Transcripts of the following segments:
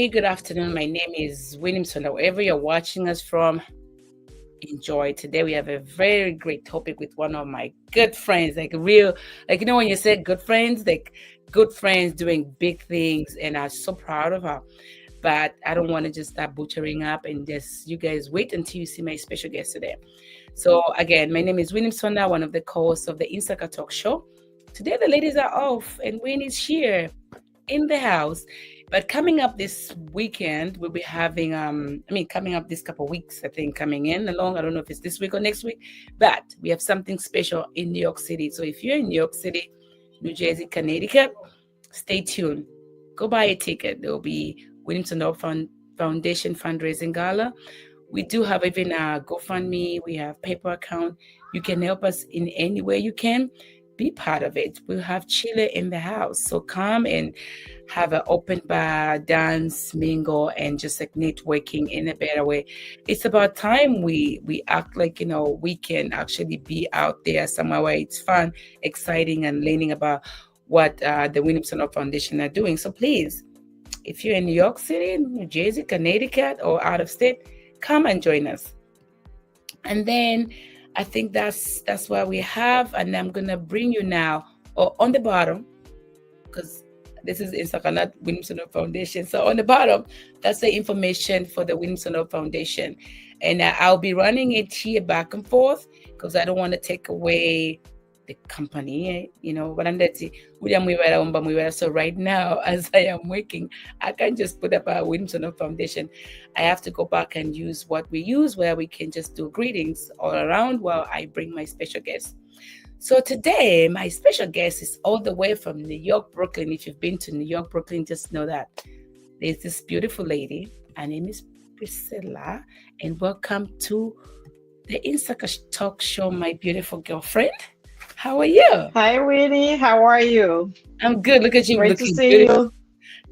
good afternoon. My name is Williamson. Wherever you're watching us from, enjoy. Today we have a very great topic with one of my good friends, like real, like when you say good friends, like good friends doing big things, and I'm so proud of her. But I don't want to just start butchering up and just you guys wait until you see my special guest today. So again, my name is William Sonda, one of the co-hosts of the Insaka Talk Show. Today the ladies are off and Wayne is here in the house. But coming up this weekend, we'll be having coming up this couple of weeks, I think, coming in along. I don't know if it's this week or next week, but we have something special in New York City. So if you're in New York City, New Jersey, Connecticut, stay tuned. Go buy a ticket. There will be Williamson Foundation fundraising gala. We do have even a GoFundMe. We have PayPal account. You can help us in any way you can. Be part of it. We'll have Chile in the house. So come and have an open bar, dance, mingle, and just like networking in a better way. It's about time we act like, we can actually be out there somewhere where it's fun, exciting, and learning about what the Williamson Foundation are doing. So please, if you're in New York City, New Jersey, Connecticut, or out of state, come and join us. And then I think that's what we have. And I'm going to bring you now on the bottom, because this is Insaka, not Williamson Foundation. So on the bottom, that's the information for the Williamson Foundation. And I'll be running it here back and forth because I don't want to take away the company, but I'm so right now, as I am working, I can't just put up a Williamson Foundation. I have to go back and use what we use, where we can just do greetings all around while I bring my special guest. So today, my special guest is all the way from New York, Brooklyn. If you've been to New York, Brooklyn, just know that there's this beautiful lady. Her name is Priscilla, and welcome to the Insaka Talk Show, my beautiful girlfriend. How are you? Hi, Winnie. How are you? I'm good. Look at you. Great to see you.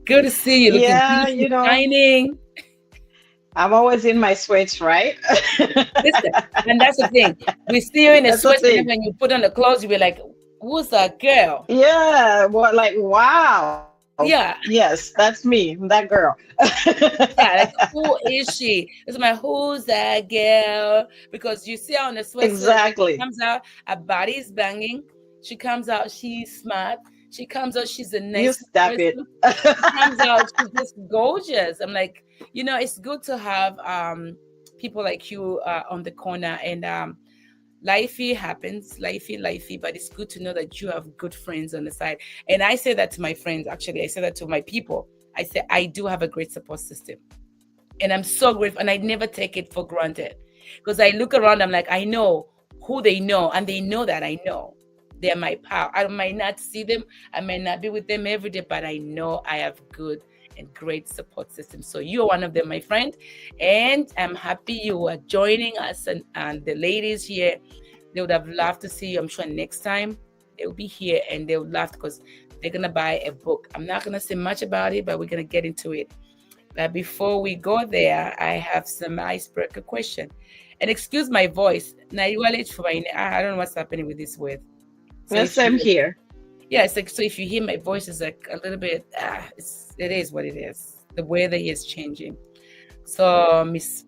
Good to see you. Yeah, looking shining. I'm always in my sweats, right? Listen, and that's the thing. We see you in a sweat, and when you put on the clothes, you'll be like, who's that girl? Yeah. Well, like, wow. Yeah. Yes, that's me, that girl. Yeah, like, who is she? It's like, who's that girl? Because you see her on the sweat. Exactly. She comes out, her body is banging. She comes out, she's smart. She comes out, she's a nice You stop person. it. She comes out, she's just gorgeous. I'm like, it's good to have people like you on the corner, and lifey happens, lifey, but it's good to know that you have good friends on the side. And I say that to my friends, actually, I say that to my people. I say, I do have a great support system. And I'm so grateful, and I never take it for granted. Because I look around, I'm like, I know who they know, and they know that I know. They're my power. I might not see them, I might not be with them every day, but I know I have good and great support system. So you're one of them, my friend, and I'm happy you are joining us. And the ladies here, they would have loved to see you. I'm sure next time they'll be here, and they would love, because they're gonna buy a book. I'm not gonna say much about it, but we're gonna get into it. But before we go there, I have some icebreaker question. And excuse my voice. I don't know what's happening with this word. So same here. Yeah, it's like, so if you hear my voice, is like a little bit, it is what it is. The weather is changing. So, Miss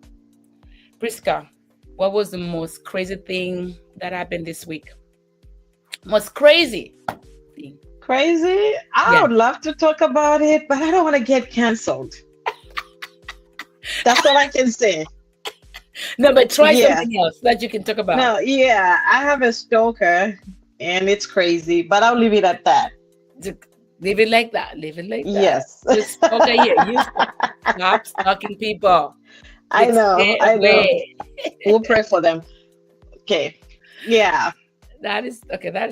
Prisca, what was the most crazy thing that happened this week? Most crazy thing. Crazy? I would love to talk about it, but I don't want to get canceled. That's all I can say. No, but try something else that you can talk about. No, I have a stalker. And it's crazy, but I'll leave it at that. Leave it like that. Yes. Just, okay, you stop stalking people. I know. We'll pray for them. Okay. Yeah. That is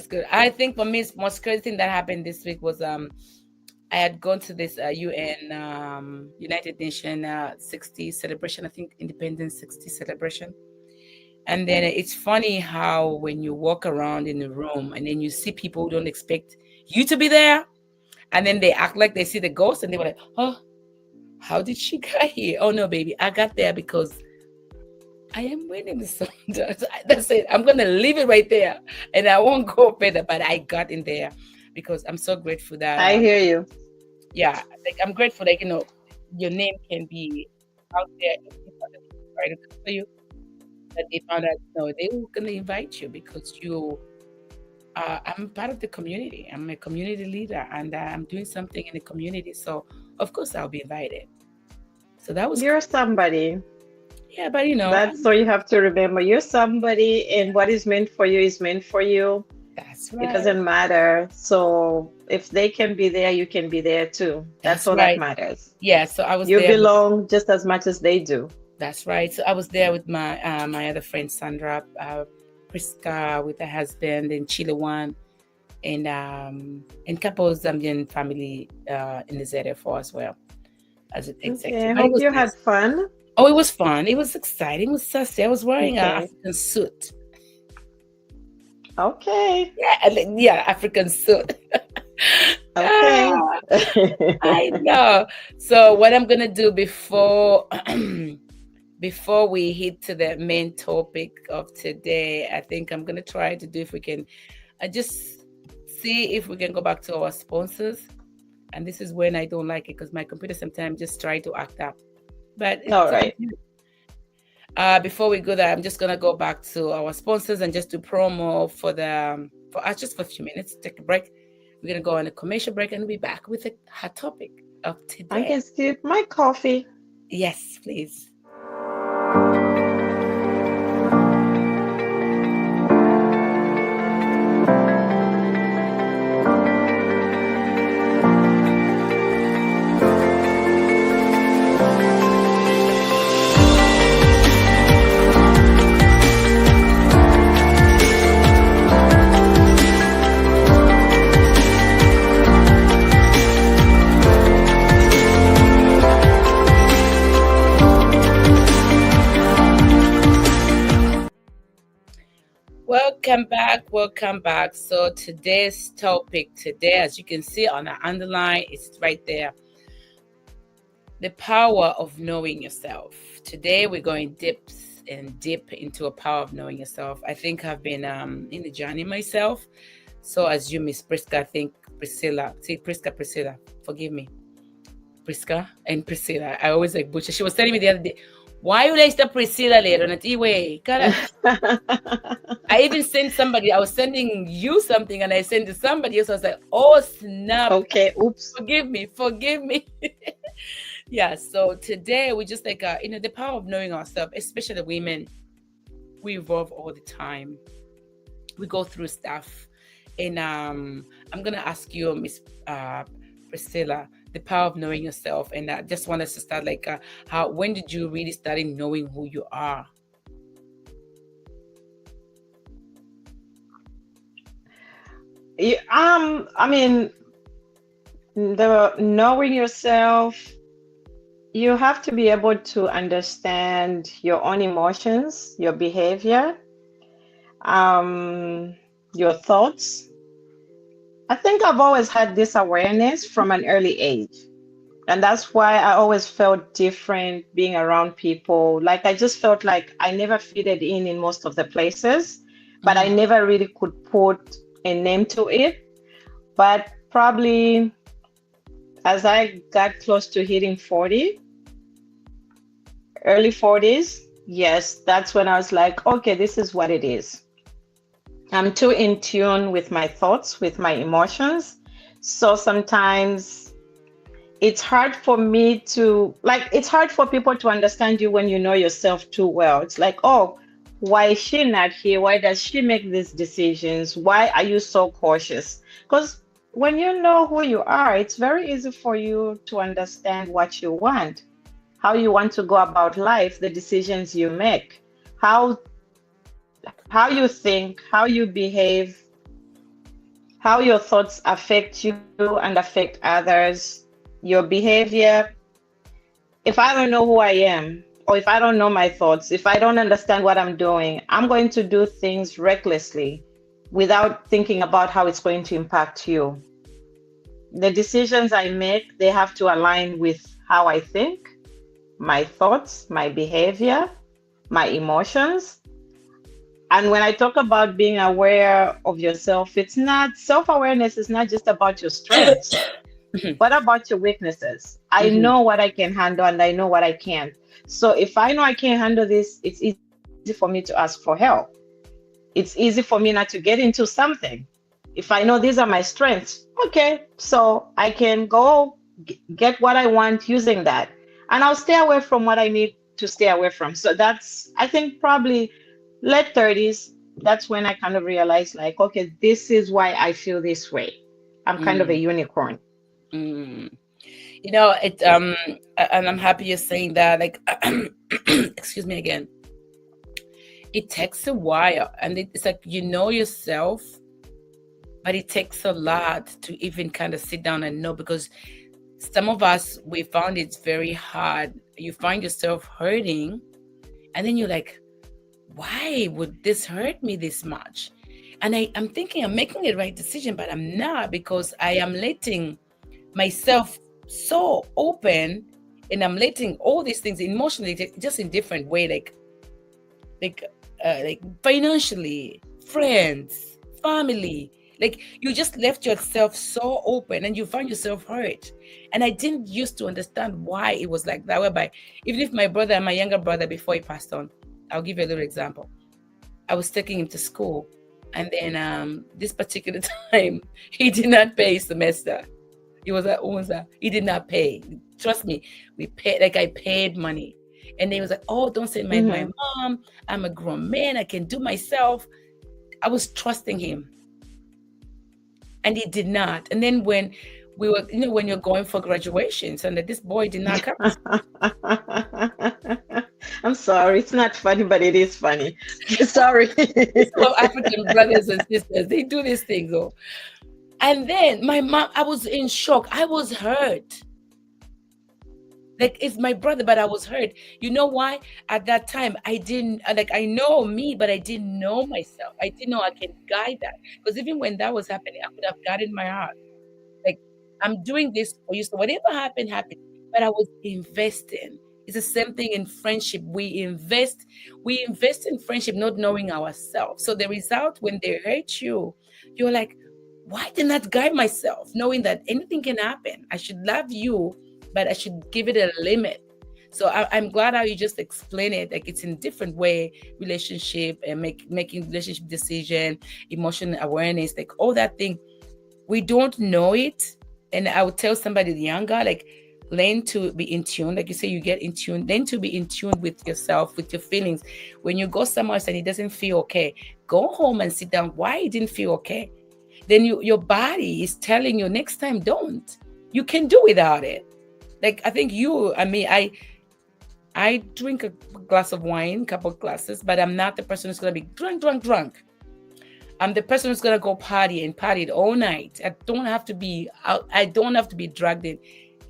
good. I think for me, the most crazy thing that happened this week was I had gone to this UN United Nations 60 celebration, I think Independence 60 celebration. And then it's funny how when you walk around in the room and then you see people who don't expect you to be there, and then they act like they see the ghost, and they were like, oh, how did she get here? Oh no, baby, I got there because I am waiting for something. That's it. I'm going to leave it right there, and I won't go further, but I got in there because I'm so grateful that... I hear you. Yeah, like I'm grateful that, your name can be out there and people try to come for you, but they found out no, they were gonna invite you because I'm part of the community. I'm a community leader and I'm doing something in the community. So of course I'll be invited. So that was You're cool. somebody. Yeah, but That's so you have to remember you're somebody, and what is meant for you is meant for you. that's It right. doesn't matter. So if they can be there, you can be there too. That's That's all that right. matters. Yeah, so I was You there with belong just as much as they do. that's right. So I was there with my other friend Sandra, Prisca with her husband and Chile one and couple Zambian family in the ZF4 as well as an Okay, executive. I But it hope was you had nice. fun. Oh, it was fun. It was exciting. It was sassy. I was wearing an Okay. African suit. Okay. Yeah, yeah, African suit. Okay. Ah, I know. So what I'm gonna do before before we hit to the main topic of today, I think I'm gonna try to do if we can just see if we can go back to our sponsors. And this is when I don't like it because my computer sometimes just try to act up. But All it's all right. good. Before we go there, I'm just gonna go back to our sponsors and just do promo for the for us just for a few minutes. Take a break. We're gonna go on a commercial break and we'll be back with the hot topic of I today. can sip my coffee. Yes, please. Welcome back. Welcome back. So today's topic today, as you can see on the underline, it's right there. The power of knowing yourself. Today we're going deep into a power of knowing yourself. I think I've been in the journey myself. So as you, Miss Prisca, I think Priscilla, forgive me. Prisca and Priscilla. I always like butcher. She was telling me the other day, why you like the Priscilla later? And way, I even sent somebody, I was sending you something and I sent to somebody else. I was like, oh snap. Okay. Oops. Forgive me, forgive me. Yeah, so today we just like the power of knowing ourselves, especially women. We evolve all the time. We go through stuff. And I'm gonna ask you, Miss Priscilla, the power of knowing yourself. And I just want us to start like how when did you really start knowing who you are? I mean, the knowing yourself, you have to be able to understand your own emotions, your behavior, um, your thoughts. I think I've always had this awareness from an early age. And that's why I always felt different being around people. Like I just felt like I never fitted in most of the places, but I Mhm. never really could put a name to it. But probably as I got close to hitting 40, early 40s, yes, that's when I was like, okay, this is what it is. I'm too in tune with my thoughts, with my emotions. So sometimes it's hard for me to, like, it's hard for people to understand you when you know yourself too well. It's like, oh, why is she not here? Why does she make these decisions? Why are you so cautious? Because when you know who you are, it's very easy for you to understand what you want, how you want to go about life, the decisions you make, how how you think, how you behave, how your thoughts affect you and affect others, your behavior. If I don't know who I am, or if I don't know my thoughts, if I don't understand what I'm doing, I'm going to do things recklessly without thinking about how it's going to impact you. The decisions I make, they have to align with how I think, my thoughts, my behavior, my emotions. And when I talk about being aware of yourself, it's not self awareness is not just about your strengths. What about your weaknesses? I Mhm. know what I can handle and I know what I can't. So if I know I can't handle this, it's easy for me to ask for help. It's easy for me not to get into something. If I know these are my strengths, okay, so I can go get what I want using that. And I'll stay away from what I need to stay away from. So that's, I think, probably late 30s. That's when I kind of realized, like, okay, this is why I feel this way. I'm kind of a Mm. unicorn. Mm. It and I'm happy you're saying that. Like, excuse me again. It takes a while, and it's like yourself, but it takes a lot to even kind of sit down and know, because some of us, we found it's very hard. You find yourself hurting, and then you're like, why would this hurt me this much? And I'm thinking I'm making the right decision, but I'm not, because I am letting myself so open, and I'm letting all these things emotionally, just in different way, like like financially, friends, family. Like, you just left yourself so open, and you find yourself hurt. And I didn't used to understand why it was like that. Whereby, even if my brother, my younger brother, before he passed on, I'll give you a little example. I was taking him to school, and then this particular time, he did not pay his semester. He was at Unza. He did not pay. Trust me, we paid. Like, I paid money, and he was like, "Oh, don't say my Hmm. mom. I'm a grown man. I can do myself." I was trusting him, and he did not. And then when we were, when you're going for graduations, and that this boy did not come. I'm sorry. It's not funny, but it is funny. Sorry. Some of African brothers and sisters, they do these things, though. And then my mom, I was in shock. I was hurt. Like, it's my brother, but I was hurt. You know why? At that time, I didn't, like, I know me, but I didn't know myself. I didn't know I can guide that. Because even when that was happening, I could have guided my heart. Like, I'm doing this for you. So whatever happened, happened. But I was investing. It's the same thing in friendship. We invest in friendship, not knowing ourselves. So the result, when they hurt you, you're like, why didn't I guide myself? Knowing that anything can happen. I should love you, but I should give it a limit. So I'm glad how you just explain it. Like, it's in different way, relationship, and making relationship decision, emotional awareness, like all that thing. We don't know it. And I would tell somebody younger, like, learn to be in tune. Like you say, you get in tune. Learn to be in tune with yourself, with your feelings. When you go somewhere else and it doesn't feel okay, go home and sit down. Why it didn't feel okay? Then your body is telling you, next time, don't. You can do without it. Like, I think I drink a glass of wine, couple of glasses, but I'm not the person who's gonna be drunk. I'm the person who's gonna go party and party all night. I don't have to be out. I don't have to be dragged in.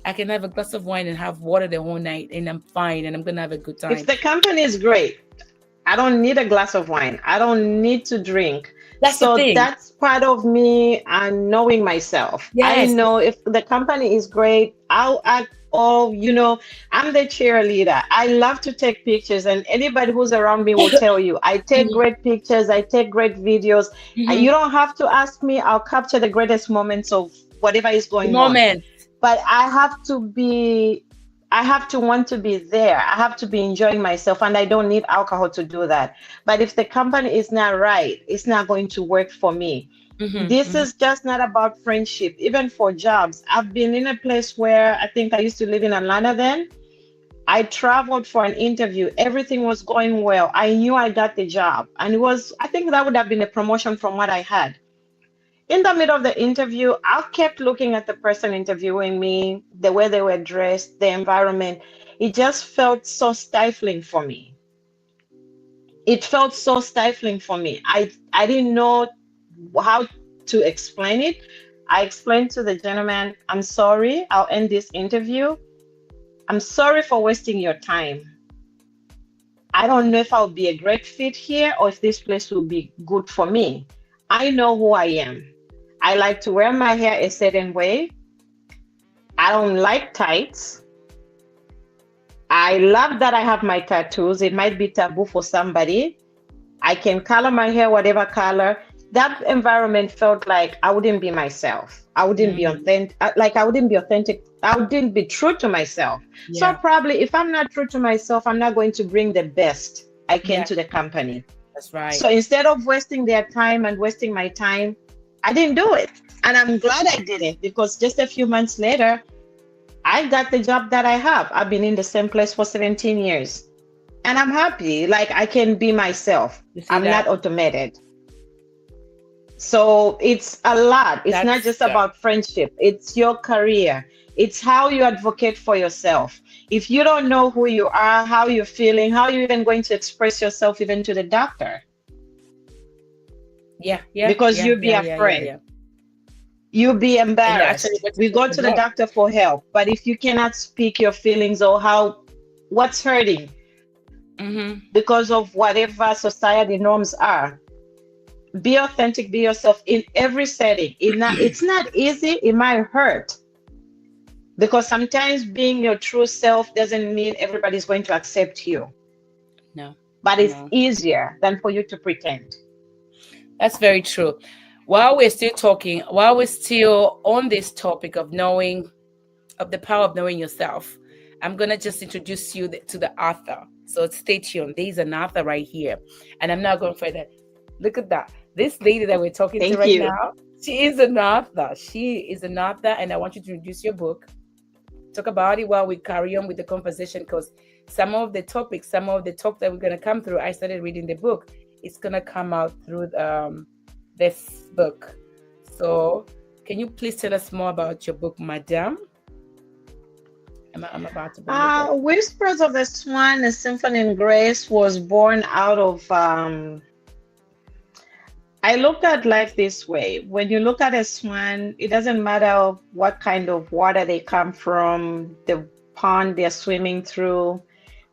I can have a glass of wine and have water the whole night, and I'm fine, and I'm gonna have a good If time. the company is great, I don't need a glass of wine. I don't need to drink. That's the So thing. that's part of me and knowing myself. I Yes. know if the company is great, I'll act. Oh, I'm the cheerleader. I love to take pictures, and anybody who's around me will tell you I take Mhm, great pictures, I take great videos. mhm. You don't have to ask me, I'll capture the greatest moments of whatever is The going on. moment. But I have to want to be there. I have to be enjoying myself, and I don't need alcohol to do that. But if the company is not right, it's not going to work for me. Mhm, This mhm. is just not about friendship, even for jobs. I've been in a place where I think I used to live in Atlanta then. I traveled for an interview. Everything was going well. I knew I got the job. And I think that would have been a promotion from what I had. In the middle of the interview, I kept looking at the person interviewing me, the way they were dressed, the environment. It just felt so stifling for me. It felt so stifling for me. I didn't know how to explain it. I explained to the gentleman, I'm sorry, I'll end this interview. I'm sorry for wasting your time. I don't know if I'll be a great fit here or if this place will be good for me. I know who I am. I like to wear my hair a certain way. I don't like tights. I love that I have my tattoos. It might be taboo for somebody. I can color my hair whatever color. that environment felt like I wouldn't be myself. I wouldn't be authentic. Like I wouldn't be authentic. I wouldn't be true to myself. So Yeah. probably if I'm not true to myself, I'm not going to bring the best I can Yeah. to the company. That's right. So instead of wasting their time and wasting my time, I didn't do it. And I'm glad I didn't, because just a few months later, I got the job that I have. I've been in the same place for 17 years. And I'm happy. Like I can be myself. You see I'm that? not automated. So it's a lot. It's not That's just about friendship. It's your career. It's how you advocate for yourself. If you don't know who you are, how you're feeling, how you're even going to express yourself even to the doctor, Yeah. Yeah. because Yeah. you'll be Yeah. afraid. Yeah. You'll be And embarrassed. actually, what We you go talked to the about. doctor for help, but if you cannot speak your feelings or what's hurting because of whatever society norms are, be authentic, be yourself in every setting. It's not easy. It might hurt, because sometimes being your true self doesn't mean everybody's going to accept you. No. But it's No. easier than for you to pretend. That's very true. While we're still talking, while we're still on this topic of knowing, of the power of knowing yourself, I'm going to just introduce you to the author. So stay tuned. There's an author right here. And I'm not going further. Look at that. This lady that we're talking to Thank right you. now, she is an author. She is an author. And I want you to introduce your book. Talk about it while we carry on with the conversation, because some of the topics, some of the talk that we're going to come through, I started reading the book. It's going to come out through this book. So can you please tell us more about your book, Madame? I'm about to bring it up. Whispers of the Swan, A Symphony in Grace was born out of, I looked at life this way. When you look at a swan, it doesn't matter what kind of water they come from, the pond they're swimming through.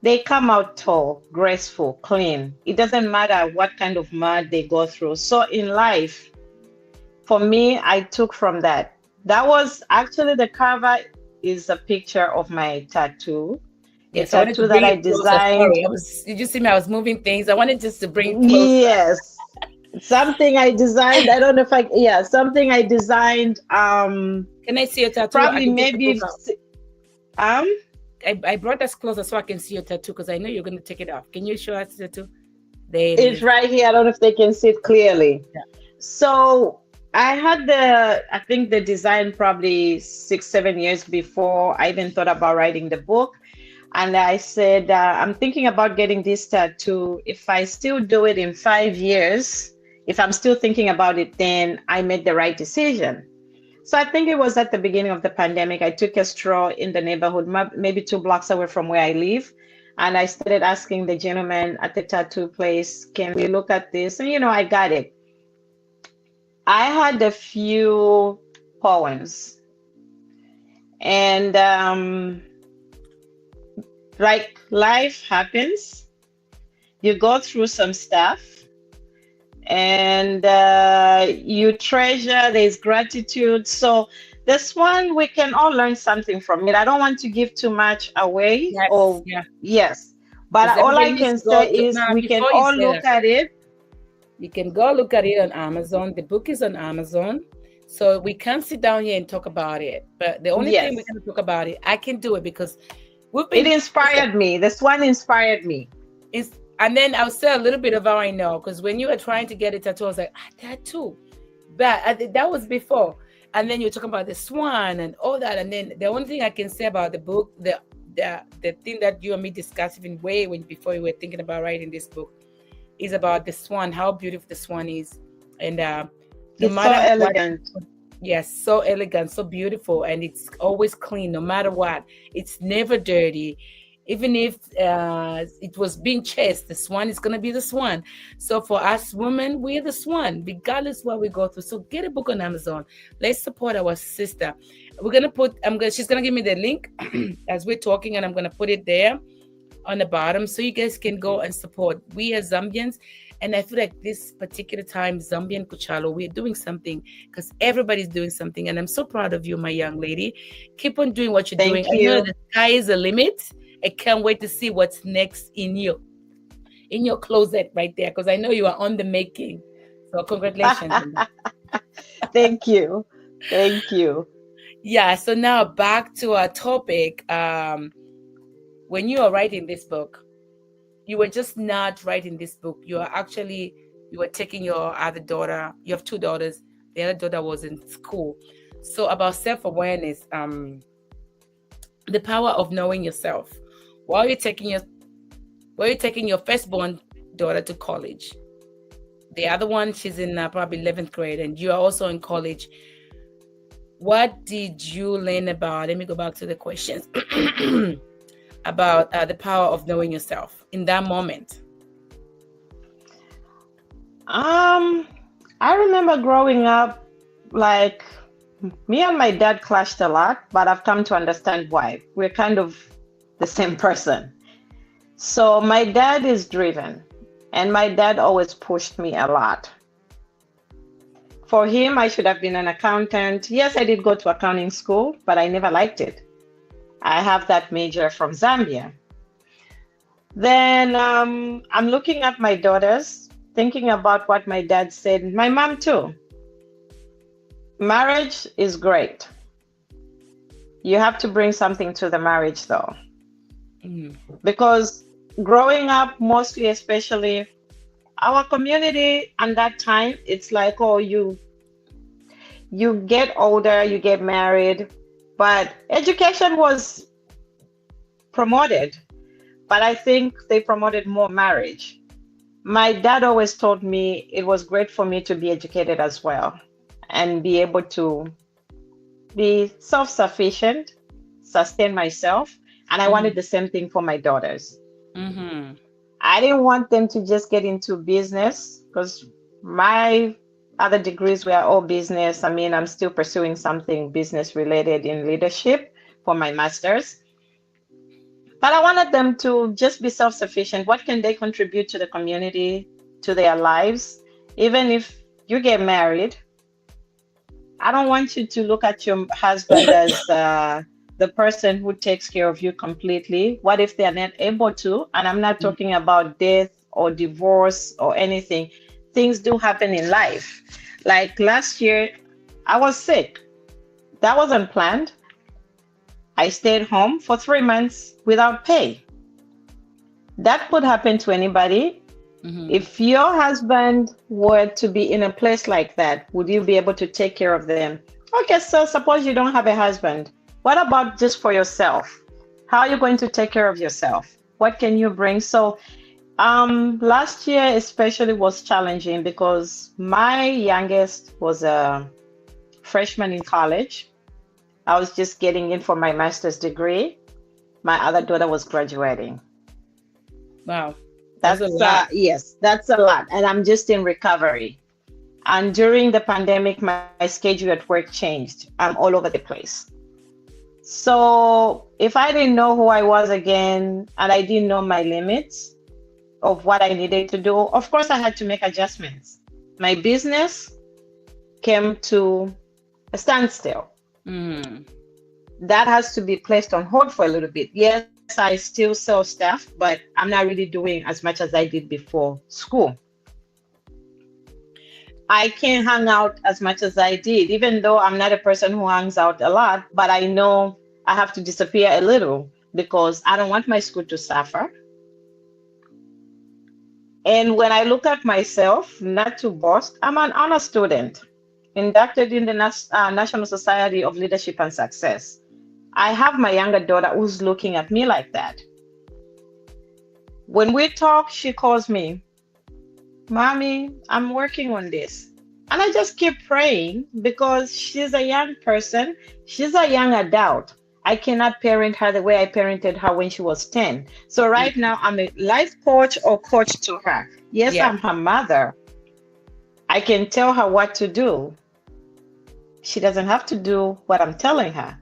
They come out tall, graceful, clean. It doesn't matter what kind of mud they go through. So in life, for me, I took from that. That was actually, the cover is a picture of my tattoo. Yes, A I wanted to tattoo bring that I it closer. designed. Sorry, did you see me? I was moving things. I wanted just to bring it closer. Yes. Something I designed. I don't know if something I designed. Can I see your tattoo? Probably maybe. I brought us closer so I can see your tattoo, because I know you're going to take it off. Can you show us the tattoo? There it's right here. I don't know if they can see it clearly. Yeah. So I had I think the design probably 6-7 years before I even thought about writing the book. And I said, I'm thinking about getting this tattoo. If I still do it in 5 years, if I'm still thinking about it, then I made the right decision. So I think it was at the beginning of the pandemic. I took a stroll in the neighborhood, maybe 2 blocks away from where I live. And I started asking the gentleman at the tattoo place, can we look at this? And, I got it. I had a few poems. And like life happens, you go through some stuff, and you treasure, there's gratitude. So this one, we can all learn something from it. I don't want to give too much away. Yes, but all I can say is we can all look at it. You can go look at it on Amazon. The book is on Amazon. So we can sit down here and talk about it. But the only thing we're going to talk about it, I can do it because it inspired me. This one inspired me. And then I'll say a little bit of how I know, because when you were trying to get a tattoo, I was like, tattoo. But that was before. And then you're talking about the swan and all that. And then the only thing I can say about the book, the thing that you and me discussed even before you were thinking about writing this book, is about the swan, how beautiful the swan is. And it's so elegant. Yes, so elegant, so beautiful, and it's always clean, no matter what. It's never dirty. Even if it was being chased, the swan is going to be the swan. So for us women, we're the swan, regardless what we go through. So get a book on Amazon. Let's support our sister. We're going to she's going to give me the link as we're talking, and I'm going to put it there on the bottom so you guys can go and support. We as Zambians, and I feel like this particular time, Zambian Kuchalo, we're doing something because everybody's doing something. And I'm so proud of you, my young lady. Keep on doing what you're doing. Thank you. I know the sky is the limit. I can't wait to see what's next in your closet right there, because I know you are on the making. So congratulations on that. Thank you. Thank you. Yeah, so now back to our topic. When you are writing this book, you were just not writing this book. You were taking your other daughter. You have two daughters. The other daughter was in school. So about self-awareness, the power of knowing yourself. While you're taking your firstborn daughter to college, the other one, she's in probably 11th grade, and you are also in college. What did you learn about? Let me go back to the questions about the power of knowing yourself in that moment. I remember growing up, like me and my dad clashed a lot, but I've come to understand why. We're kind of the same person. So my dad is driven, and my dad always pushed me a lot. For him, I should have been an accountant. Yes, I did go to accounting school, but I never liked it. I have that major from Zambia. Then I'm looking at my daughters, thinking about what my dad said, my mom too. Marriage is great. You have to bring something to the marriage though. Because growing up, mostly, especially our community and that time, it's like, oh, you get older, you get married, but education was promoted. But I think they promoted more marriage. My dad always told me it was great for me to be educated as well and be able to be self-sufficient, sustain myself. And I wanted the same thing for my daughters. I didn't want them to just get into business because my other degrees were all business. I mean, I'm still pursuing something business related in leadership for my master's. But I wanted them to just be self-sufficient. What can they contribute to the community, to their lives? Even if you get married, I don't want you to look at your husband as the person who takes care of you completely. What if they're not able to? And I'm not talking about death or divorce or anything. Things do happen in life. Like last year, I was sick. That wasn't planned. I stayed home for 3 months without pay. That could happen to anybody. If your husband were to be in a place like that, would you be able to take care of them? Okay, so suppose you don't have a husband. What about just for yourself? How are you going to take care of yourself? What can you bring? So last year especially was challenging because my youngest was a freshman in college. I was just getting in for my master's degree. My other daughter was graduating. Wow. That's a lot. Yes, that's a lot. And I'm just in recovery. And during the pandemic, my schedule at work changed. I'm all over the place. So if I didn't know who I was again, and I didn't know my limits of what I needed to do, of course I had to make adjustments. My business came to a standstill. That has to be placed on hold for a little bit. Yes, I still sell stuff, but I'm not really doing as much as I did before school. I can't hang out as much as I did, even though I'm not a person who hangs out a lot, but I know I have to disappear a little because I don't want my school to suffer. And when I look at myself, not to boast, I'm an honor student, inducted in the National Society of Leadership and Success. I have my younger daughter who's looking at me like that. When we talk, she calls me, Mommy, I'm working on this. And I just keep praying because she's a young person. She's a young adult. I cannot parent her the way I parented her when she was 10. So right now I'm a life coach or coach to her. Yes, I'm her mother. I can tell her what to do. She doesn't have to do what I'm telling her.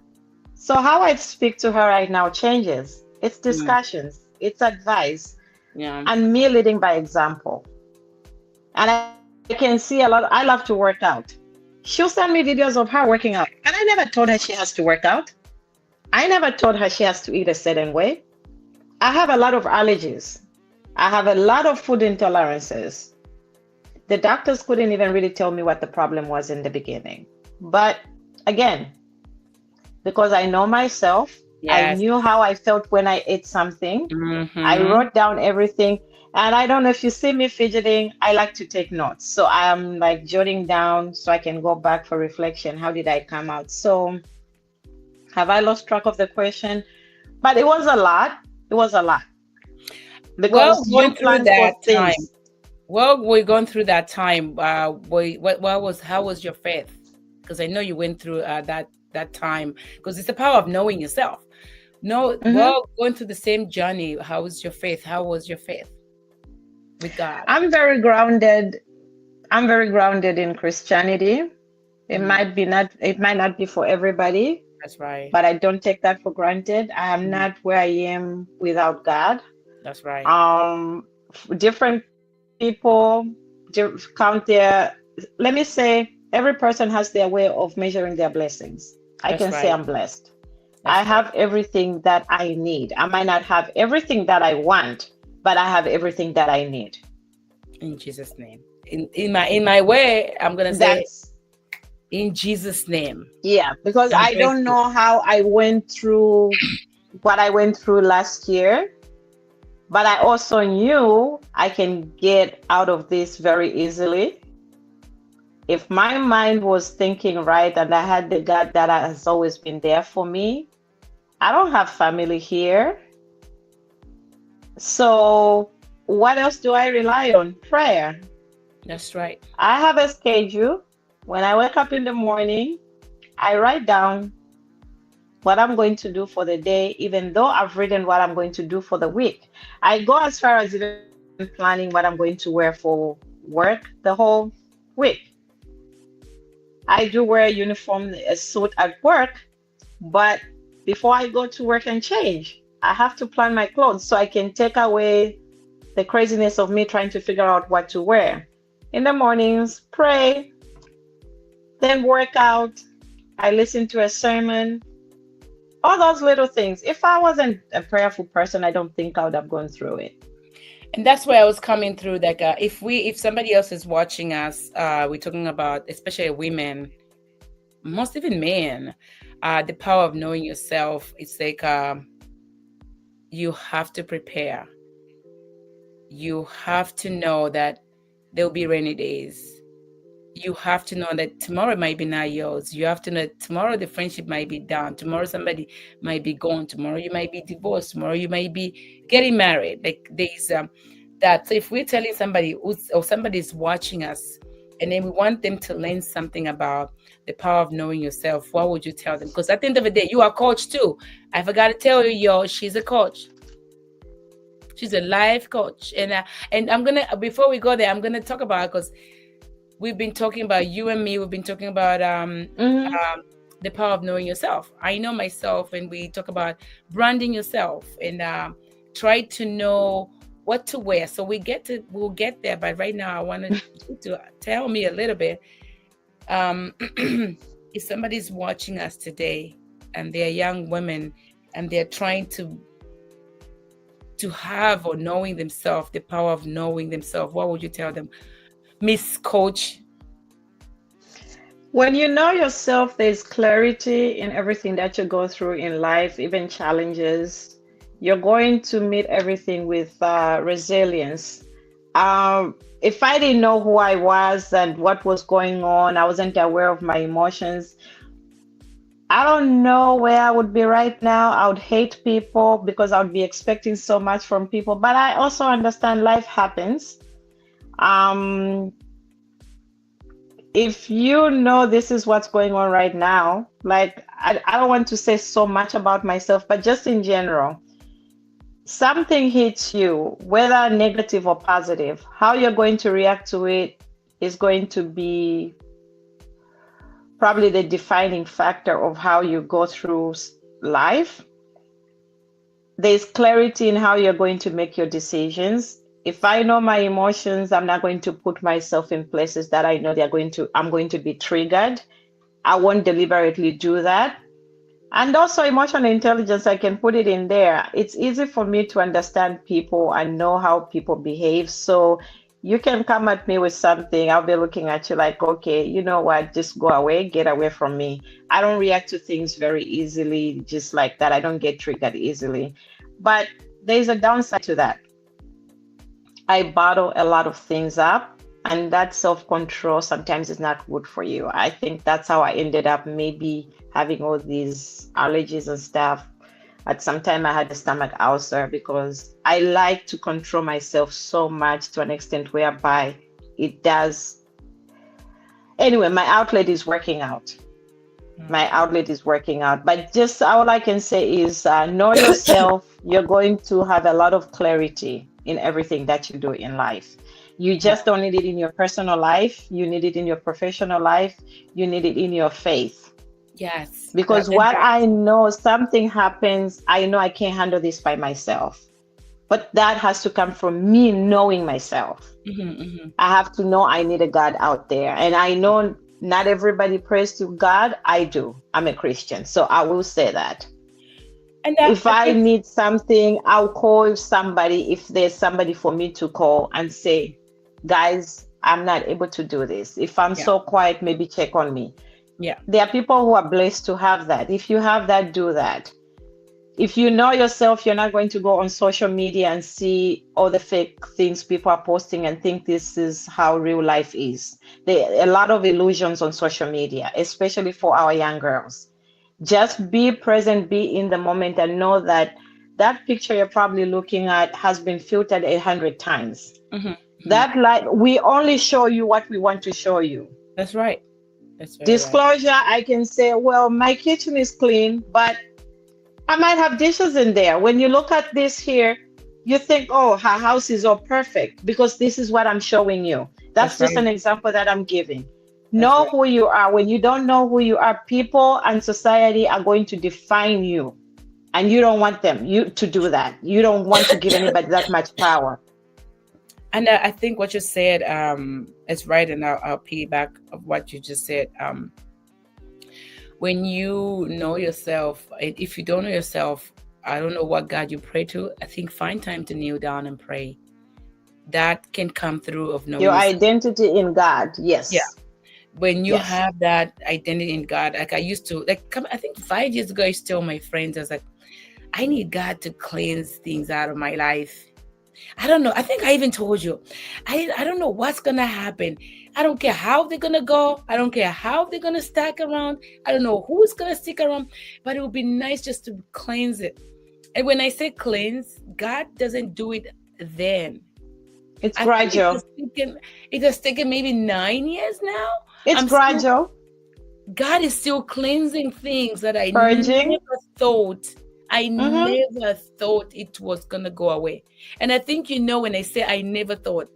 So how I speak to her right now changes. It's discussions, it's advice, and me leading by example. And I can see a lot. I love to work out. She'll send me videos of her working out. And I never told her she has to work out. I never told her she has to eat a certain way. I have a lot of allergies. I have a lot of food intolerances. The doctors couldn't even really tell me what the problem was in the beginning. But again, because I know myself, I Yes. knew how I felt when I ate something. I Mm-hmm. wrote down everything. And I don't know if you see me fidgeting, I like to take notes. So I'm like jotting down so I can go back for reflection. How did I come out? So have I lost track of the question? But it was a lot. It was a lot Well, because you going through plan for that time. things. Well, we're going through that time. What was how was your faith? Because I know you went through that time. Because it's the power of knowing yourself. No, Mhm. well, going through the same journey. How was your faith? How was your faith with God? I'm very grounded. I'm very grounded in Christianity. Mm, It might not be for everybody, that's right. but I don't take that for granted. I am Mm, not where I am without God. that's right. Um, Different people count their, let me say, every person has their way of measuring their blessings. I That's can say right. I'm blessed. I That's right. have everything that I need. I might not have everything that I want, but I have everything that I need. In Jesus' name. In my way, I'm gonna say That's, in Jesus' name. yeah, because I'm I don't grateful. know how I went through what I went through last year, but I also knew I can get out of this very easily. If my mind was thinking right and I had the God that has always been there for me, I don't have family here. So, what else do I rely on? Prayer. That's right. I have a schedule. When I wake up in the morning, I write down what I'm going to do for the day, even though I've written what I'm going to do for the week. I go as far as even planning what I'm going to wear for work the whole week. I do wear a uniform, a suit at work, but before I go to work and change, I have to plan my clothes so I can take away the craziness of me trying to figure out what to wear. In the mornings, pray, then work out. I listen to a sermon, all those little things. If I wasn't a prayerful person, I don't think I would have gone through it. And that's where I was coming through. Like, if somebody else is watching us, we're talking about especially women, most even men, the power of knowing yourself. It's like you have to prepare. You have to know that there'll be rainy days. You have to know that tomorrow might be not yours. You have to know tomorrow the friendship might be down. Tomorrow somebody might be gone. Tomorrow you might be divorced. Tomorrow you might be getting married. Like there's that. So if we're telling somebody or somebody's watching us, and then we want them to learn something about the power of knowing yourself, what would you tell them? Because at the end of the day, you are a coach too. I forgot to tell you, y'all, she's a coach. She's a life coach, and I'm gonna before we go there, I'm gonna talk about because we've been talking about you and me. We've been talking about Hmm. the power of knowing yourself. I know myself, and we talk about branding yourself and try to know what to wear. So we'll get there. But right now, I wanted you to tell me a little bit. If somebody's watching us today and they're young women and they're trying to have or knowing themselves, the power of knowing themselves, what would you tell them, Miss Coach? When you know yourself, there's clarity in everything that you go through in life, even challenges. You're going to meet everything with resilience. If I didn't know who I was and what was going on, I wasn't aware of my emotions. I don't know where I would be right now. I would hate people because I would be expecting so much from people. But I also understand life happens. Um, if you know this is what's going on right now, like I don't want to say so much about myself, but just in general, something hits you, whether negative or positive, how you're going to react to it is going to be probably the defining factor of how you go through life. There's clarity in how you're going to make your decisions. If I know my emotions, I'm not going to put myself in places that I know I'm going to be triggered. I won't deliberately do that. And also emotional intelligence, I can put it in there. It's easy for me to understand people and know how people behave. So You can come at me with something. I'll be looking at you like, okay, you know what? Just go away, get away from me. I don't react to things very easily, just like that. I don't get triggered easily. But there's a downside to that. I bottle a lot of things up, and that self-control sometimes is not good for you. I think that's how I ended up maybe having all these allergies and stuff. At some time I had a stomach ulcer because I like to control myself so much to an extent whereby it does. Anyway, my outlet is working out. My outlet is working out. But just all I can say is know yourself. You're going to have a lot of clarity in everything that you do in life. You just don't need it in your personal life. You need it in your professional life. You need it in your faith. Yes. Because what I know, something happens, I know I can't handle this by myself. But that has to come from me knowing myself. I have to know I need a God out there. And I know not everybody prays to God. I do. I'm a Christian. So I will say that. And if I need something, I'll call somebody if there's somebody for me to call and say, guys, I'm not able to do this. If I'm so quiet, maybe check on me. Yeah. There are people who are blessed to have that. If you have that, do that. If you know yourself, you're not going to go on social media and see all the fake things people are posting and think this is how real life is. There are a lot of illusions on social media, especially for our young girls. Just be present, be in the moment, and know that that picture you're probably looking at has been filtered 100 times. That light, we only show you what we want to show you. That's right. Disclosure, right. I can say, well, my kitchen is clean, but I might have dishes in there. When you look at this here, you think, oh, her house is all perfect because this is what I'm showing you. That's just an example that I'm giving. Know who you are. When you don't know who you are, people and society are going to define you. And you don't want them to do that. You don't want to give anybody that much power. And I think what you said is right, and I'll piggyback of what you just said. When you know yourself, if you don't know yourself, I don't know what God you pray to. I think find time to kneel down and pray. That can come through of knowing your identity in God. Yes. Yeah. When you have that identity in God, like I used to, I think 5 years ago, I used to tell my friends, I was like, I need God to cleanse things out of my life. I don't know. I think I even told you, I don't know what's going to happen. I don't care how they're going to go. I don't care how they're going to stack around. I don't know who's going to stick around, but it would be nice just to cleanse it. And when I say cleanse, God doesn't do it then. It's gradual. It has taken maybe 9 years now. It's gradual. God is still cleansing things that I Purging. never thought. I never thought it was going to go away. And I think, when I say I never thought,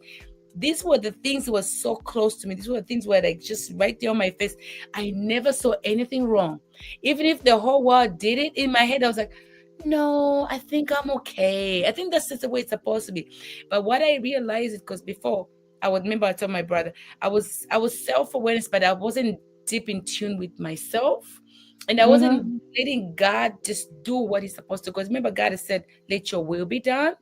these were the things that were so close to me. These were the things where like just right there on my face. I never saw anything wrong. Even if the whole world did it, in my head, I was like, no, I think I'm okay. I think that's just the way it's supposed to be. But what I realized is because before, I told my brother, I was self-awareness, but I wasn't deep in tune with myself. And I wasn't letting God just do what he's supposed to. Because remember, God has said, let your will be done.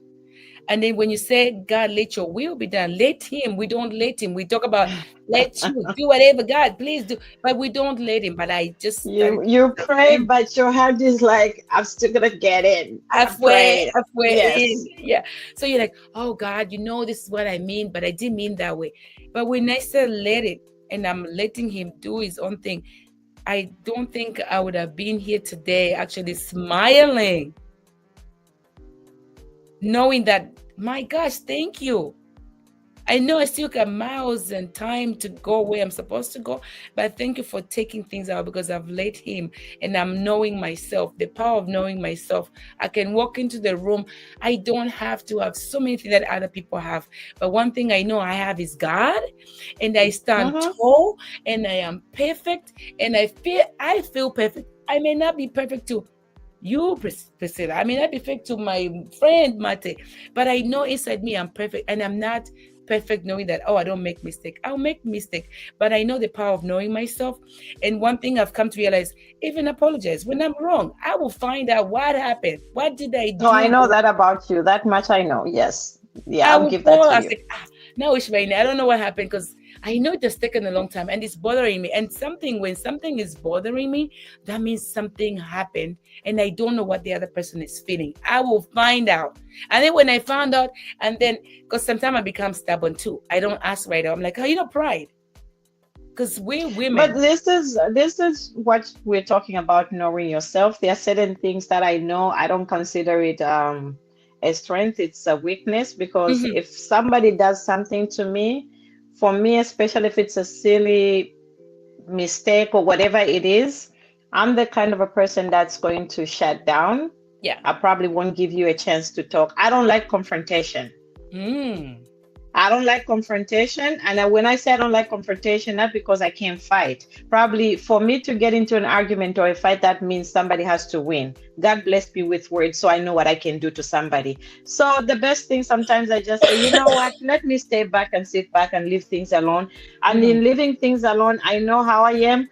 And then when you say, God, let your will be done, let him. We don't let him. We talk about, let you do whatever, God, please do. But we don't let him. But I just... You pray, but your heart is like, I'm still going to get in. Halfway in. Yeah. So you're like, oh, God, this is what I mean. But I didn't mean that way. But when I said let it, and I'm letting him do his own thing, I don't think I would have been here today actually smiling, knowing that, my gosh, thank you. I know I still got miles and time to go where I'm supposed to go, but thank you for taking things out because I've let him and I'm knowing myself, the power of knowing myself. I can walk into the room. I don't have to have so many things that other people have. But one thing I know I have is God, and I stand tall and I am perfect and I feel perfect. I may not be perfect to you, Priscilla. I may not be perfect to my friend, Mate, but I know inside me I'm perfect, and I'm not perfect knowing that, I don't make mistake. I'll make mistake, but I know the power of knowing myself. And one thing I've come to realize, even apologize when I'm wrong. I will find out what happened. What did I do? No, I know that about you. That much I know. Yes. Yeah, I'll give that to you. No, Ishmael, I don't know what happened because I know it has taken a long time and it's bothering me. And when something is bothering me, that means something happened and I don't know what the other person is feeling. I will find out. And then when I found out, and then, because sometimes I become stubborn too. I don't ask right away. I'm like, oh, pride. Because we're women. But this is what we're talking about, knowing yourself. There are certain things that I know I don't consider it a strength, it's a weakness, because if somebody does something to me, for me, especially if it's a silly mistake or whatever it is, I'm the kind of a person that's going to shut down. Yeah. I probably won't give you a chance to talk. I don't like confrontation. I don't like confrontation. And when I say I don't like confrontation, not because I can't fight. Probably for me to get into an argument or a fight, that means somebody has to win. God bless me with words so I know what I can do to somebody. So the best thing sometimes I just say, you know what, let me stay back and sit back and leave things alone. And in leaving things alone, I know how I am.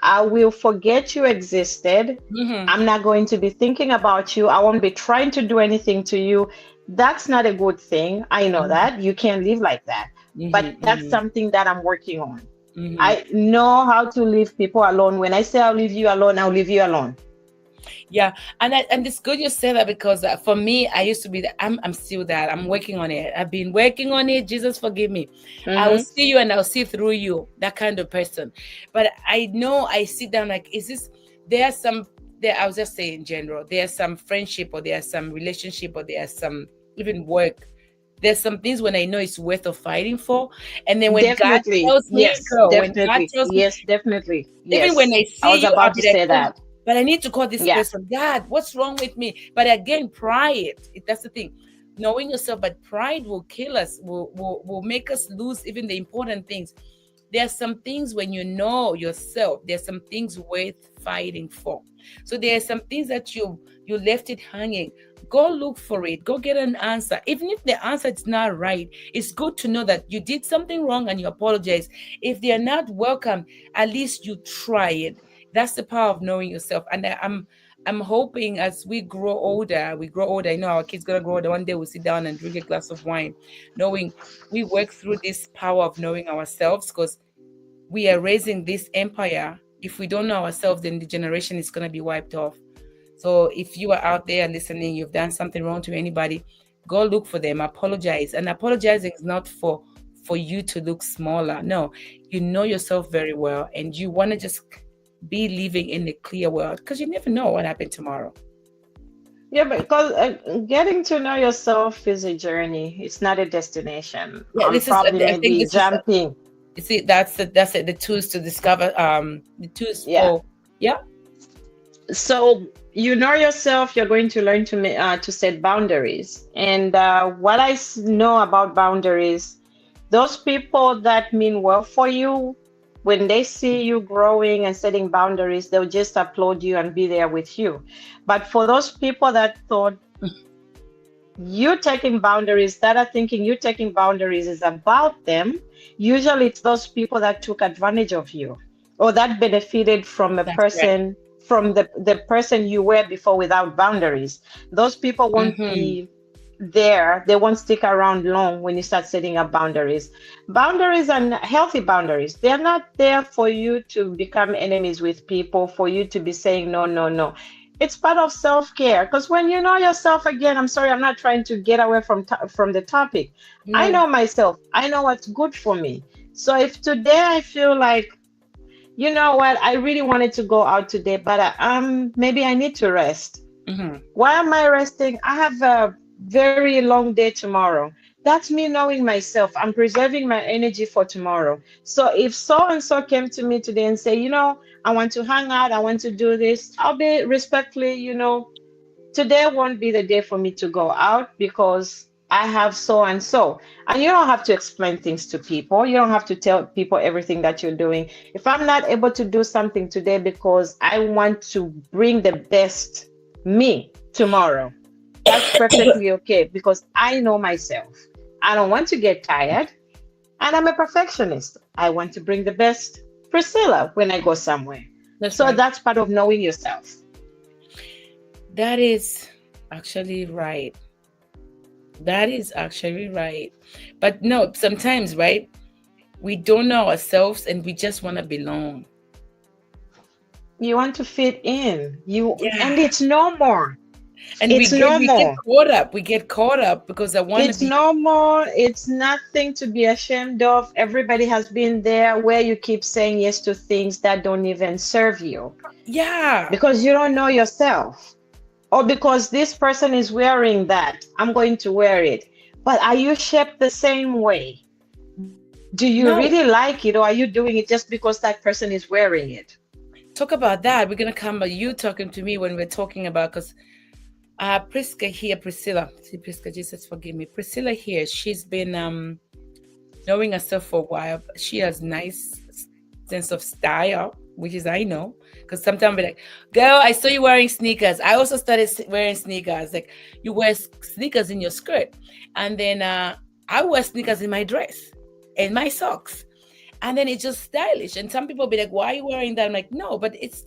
I will forget you existed. I'm not going to be thinking about you. I won't be trying to do anything to you. That's not a good thing. I know that you can't live like that, but that's something that I'm working on. I know how to leave people alone. When I say I'll leave you alone, I'll leave you alone. Yeah, and it's good you say that, because for me, I used to be that. I'm still that. I'm working on it. I've been working on it. Jesus forgive me. I will see you and I'll see through you. That kind of person. But I know I sit down like, is this? I was just saying in general. There's some friendship, or there's some relationship, or there's some even work. There's some things when I know it's worth of fighting for, and then when Definitely. God tells me, Yes, girl, definitely. when God tells me, Yes, definitely. Yes. even when I see was you, about I'll to be like, say that. but I need to call this person. God, what's wrong with me? But again, pride. That's the thing. Knowing yourself, but pride will kill us. Will make us lose even the important things. There are some things when you know yourself. There's some things worth fighting for. So there are some things that you left it hanging. Go look for it. Go get an answer. Even if the answer is not right, it's good to know that you did something wrong and you apologize. If they are not welcome, at least you try it. That's the power of knowing yourself. And I'm hoping as we grow older. I know our kids gonna grow older. One day we'll sit down and drink a glass of wine, knowing we work through this power of knowing ourselves, because we are raising this empire. If we don't know ourselves, then the generation is gonna be wiped off. So if you are out there listening, you've done something wrong to anybody, go look for them, apologize. And apologizing is not for you to look smaller. No, you know yourself very well, and you want to just be living in the clear world, because you never know what happened tomorrow. Yeah, because getting to know yourself is a journey. It's not a destination. Yeah, I'm probably maybe jumping. You see, that's it. The tools to discover. The tools for So you know yourself. You're going to learn to set boundaries. And what I know about boundaries, those people that mean well for you, when they see you growing and setting boundaries, they'll just applaud you and be there with you. But for those people that thought you taking boundaries, that are thinking you taking boundaries is about them, usually it's those people that took advantage of you, or that benefited from a person, from the person you were before without boundaries. Those people won't be there. They won't stick around long when you start setting up boundaries. Boundaries and healthy boundaries, they're not there for you to become enemies with people, for you to be saying no. It's part of self-care, because when you know yourself, again, I'm sorry, I'm not trying to get away from the topic. I know myself. I know what's good for me. So if today I feel like, you know what, I really wanted to go out today, but maybe I need to rest. Why am I resting? I have a very long day tomorrow. That's me knowing myself. I'm preserving my energy for tomorrow. So if so and so came to me today and say, you know, I want to hang out, I want to do this, I'll be respectfully, you know, today won't be the day for me to go out because I have so and so. And you don't have to explain things to people. You don't have to tell people everything that you're doing. If I'm not able to do something today because I want to bring the best me tomorrow, that's perfectly okay, because I know myself. I don't want to get tired, and I'm a perfectionist. I want to bring the best Priscilla when I go somewhere. That's part of knowing yourself. That is actually right. That is actually right. But no, sometimes, right? We don't know ourselves and we just want to belong. You want to fit in. And Yeah. it's no more. And It's we get normal. caught up. We get caught up because I want to It's be. normal. It's nothing to be ashamed of. Everybody has been there where you keep saying yes to things that don't even serve you Yeah. because you don't know yourself. Or because this person is wearing that, I'm going to wear it. But are you shaped the same way? Do you No. really like it, or are you doing it just because that person is wearing it? Talk about that. We're gonna come by you talking to me when we're talking about, because Priscilla, see Priscilla, Jesus forgive me. Priscilla here, she's been knowing herself for a while. She has nice sense of style, which is I know. Because sometimes be like, girl, I saw you wearing sneakers. I also started wearing sneakers. Like you wear sneakers in your skirt. And then I wear sneakers in my dress and my socks. And then it's just stylish. And some people be like, why are you wearing that? I'm like, no, but it's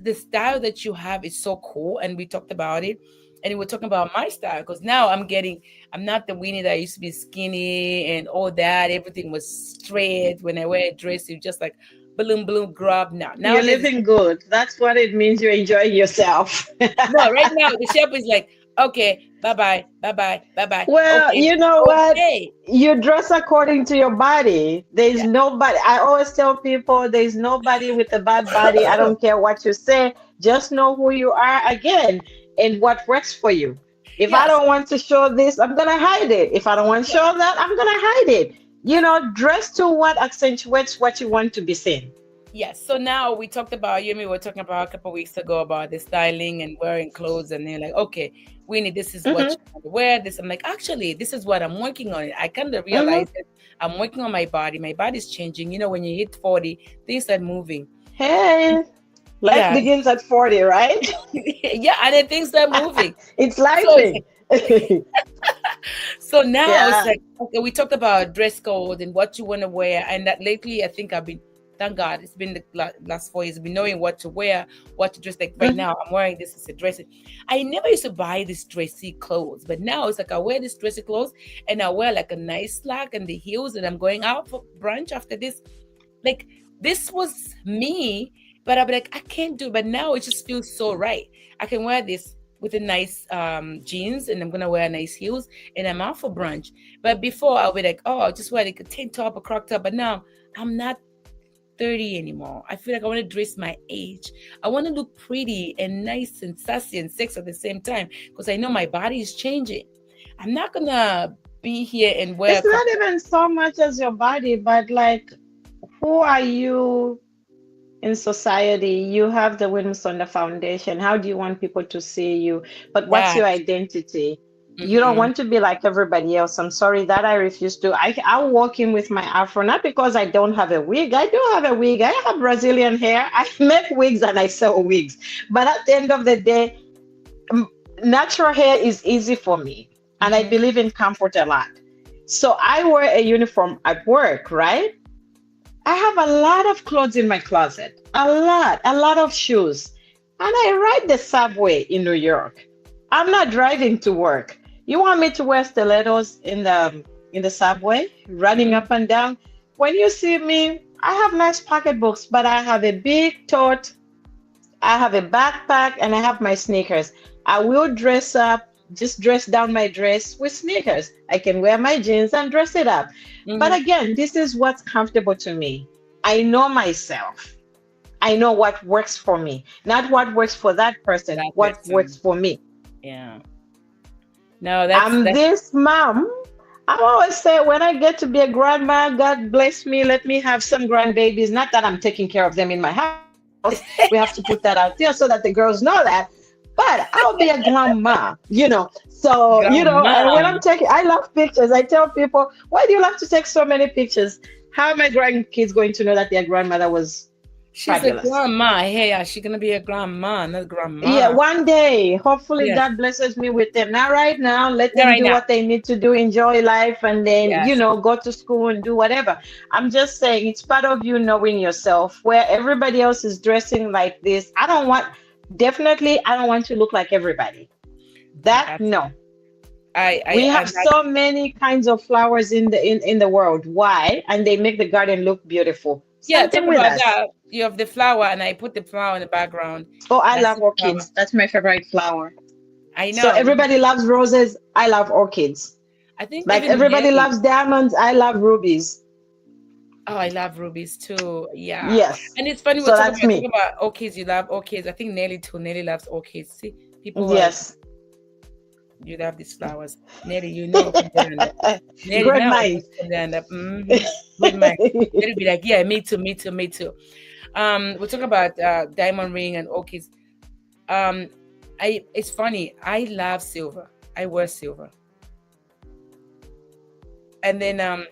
the style that you have is so cool. And we talked about it. And we're talking about my style because now I'm not the Winnie that used to be skinny and all that. Everything was straight. When I wear a dress, you just like balloon grab now. You're Nowadays, living good. That's what it means. You're enjoying yourself. no, right now the chef is like, okay, bye bye, bye bye, bye bye. Well, Okay, you know what? okay. You dress according to your body. There's Yeah. nobody. I always tell people there's nobody with a bad body. I don't care what you say. Just know who you are again and what works for you. If I Yes. don't want to show this, I'm going to hide it. If I don't want to show that, I'm going to hide it. Dress to what accentuates what you want to be seen. Yes. So now we talked about, you and me were talking about a couple of weeks ago about the styling and wearing clothes, and they're like, okay, Winnie, this is what Hmm. you want to wear. This, I'm like, actually, this is what I'm working on. I kind of Hmm. realize that I'm working on my body. My body's changing. When you hit 40, things start moving. Hey, life Yeah. begins at 40, right? Yeah. And then things start moving. It's So it's lifing. So now it's Yeah. like, okay, we talked about dress code and what you want to wear. And that lately, I think I've been, thank God, it's been the last 4 years, been knowing what to wear, what to dress. Like right Mhm. now, I'm wearing this as a dress. I never used to buy these dressy clothes, but now it's like I wear this dressy clothes and I wear like a nice slack and the heels, and I'm going out for brunch after this. Like this was me, but I'll be like, I can't do it. But now it just feels so right. I can wear this with a nice jeans, and I'm gonna wear nice heels, and I'm out for brunch. But before I'll be like, oh, I'll just wear like a tank top, a crop top. But now I'm not 30 anymore. I feel like I want to dress my age. I want to look pretty and nice and sassy and sexy at the same time because I know my body is changing. I'm not gonna be here and wear a It's crop not even so much as your body, but like, who are you in society? You have the wings on the foundation. How do you want people to see you? But what's that. your identity? You don't Mm-hmm. want to be like everybody else. I'm sorry that I refuse to. I'll walk in with my afro, not because I don't have a wig. I do have a wig. I have Brazilian hair. I make wigs and I sell wigs. But at the end of the day, m- natural hair is easy for me. And I Mm-hmm. believe in comfort a lot. So I wear a uniform at work, right? I have a lot of clothes in my closet, a lot of shoes. And I ride the subway in New York. I'm not driving to work. You want me to wear stilettos in the subway, running Mm-hmm. up and down? When you see me, I have nice pocketbooks, but I have a big tote, I have a backpack, and I have my sneakers. I will dress up, just dress down my dress with sneakers. I can wear my jeans and dress it up. But Mm-hmm. again, this is what's comfortable to me. I know myself. I know what works for me, not what works for that person, That what works person. for me. Yeah. No, I'm that's this mom. I always say when I get to be a grandma, God bless me, let me have some grandbabies. Not that I'm taking care of them in my house. We have to put that out there so that the girls know that. But I'll be a grandma. And when I'm grandma. taking, I love pictures. I tell people, why do you love to take so many pictures? How are my grandkids going to know that their grandmother was She's a fabulous? grandma. Hey, yeah, she's gonna be a grandma, not Yeah, grandma. one day, hopefully Yes. God blesses me with them. Not right now, let Yeah, them right do now. what they need to do, enjoy life, and then, Yes. go to school and do whatever. I'm just saying it's part of you knowing yourself where everybody else is dressing like this. Definitely, I don't want to look like everybody. That, That's no. We I have so many kinds of flowers in the world. Why? And they make the garden look beautiful. yeah, Same talk thing with about us. that. You have the flower, and I put the flower in the background. Oh, I That's love the flower. orchids. That's my favorite flower. I So know. everybody loves roses. I love orchids. I think Like even everybody Nelly. loves diamonds. I love rubies. Oh, I love rubies too. Yeah. Yes. And it's funny we're So that's talking me. about orchids. You love orchids. I think Nelly too. Nelly loves orchids. See, people who are Yes. you love these flowers. Nelly, you know from there and Nelly Great now minds. from there and good man. Nelly be like, yeah, me too, me too, me too. We'll talk about diamond ring and orchids. Um, it's funny. I love silver. I wear silver. And then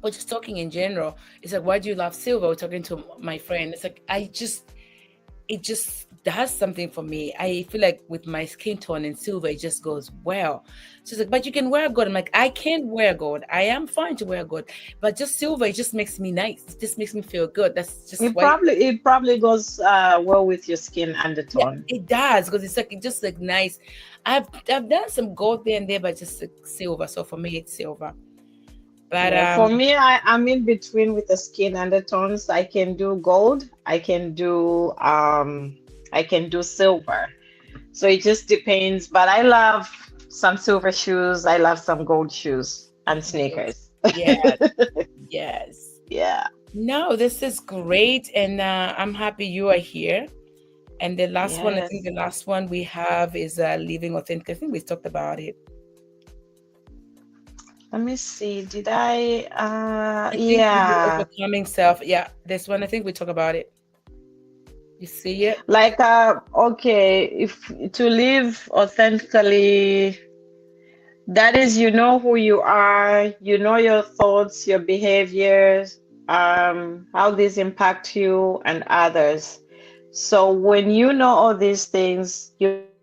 we're just talking in general. It's like, why do you love silver? We're talking to my friend. It's like it just does something for me. I feel like with my skin tone and silver, it just goes well. She's like, but you can wear gold. I'm like, I can't wear gold. I am fine to wear gold, but just silver, it just makes me nice. It just makes me feel good. That's just why. It probably goes well with your skin Yeah, undertone. it does because it's like it just like nice. I've done some gold there and there, but just like silver. So for me, it's silver. But Yeah, for me, I'm in between with the skin undertones. I can do gold. I can do silver. So it just depends. But I love some silver shoes. I love some gold shoes and sneakers. yes, yes. Yeah. No, this is great, and I'm happy you are here. And the last one, I think Yes. the last one we have is living authentic. I think we talked about it. Let me see. Did I? I think with the Yeah. overcoming self. Yeah, this one, I think we talk about it. You see it? Like, okay, if to live authentically, that is, you know who you are, you know your thoughts, your behaviors, how these impact you and others. So when you know all these things, you make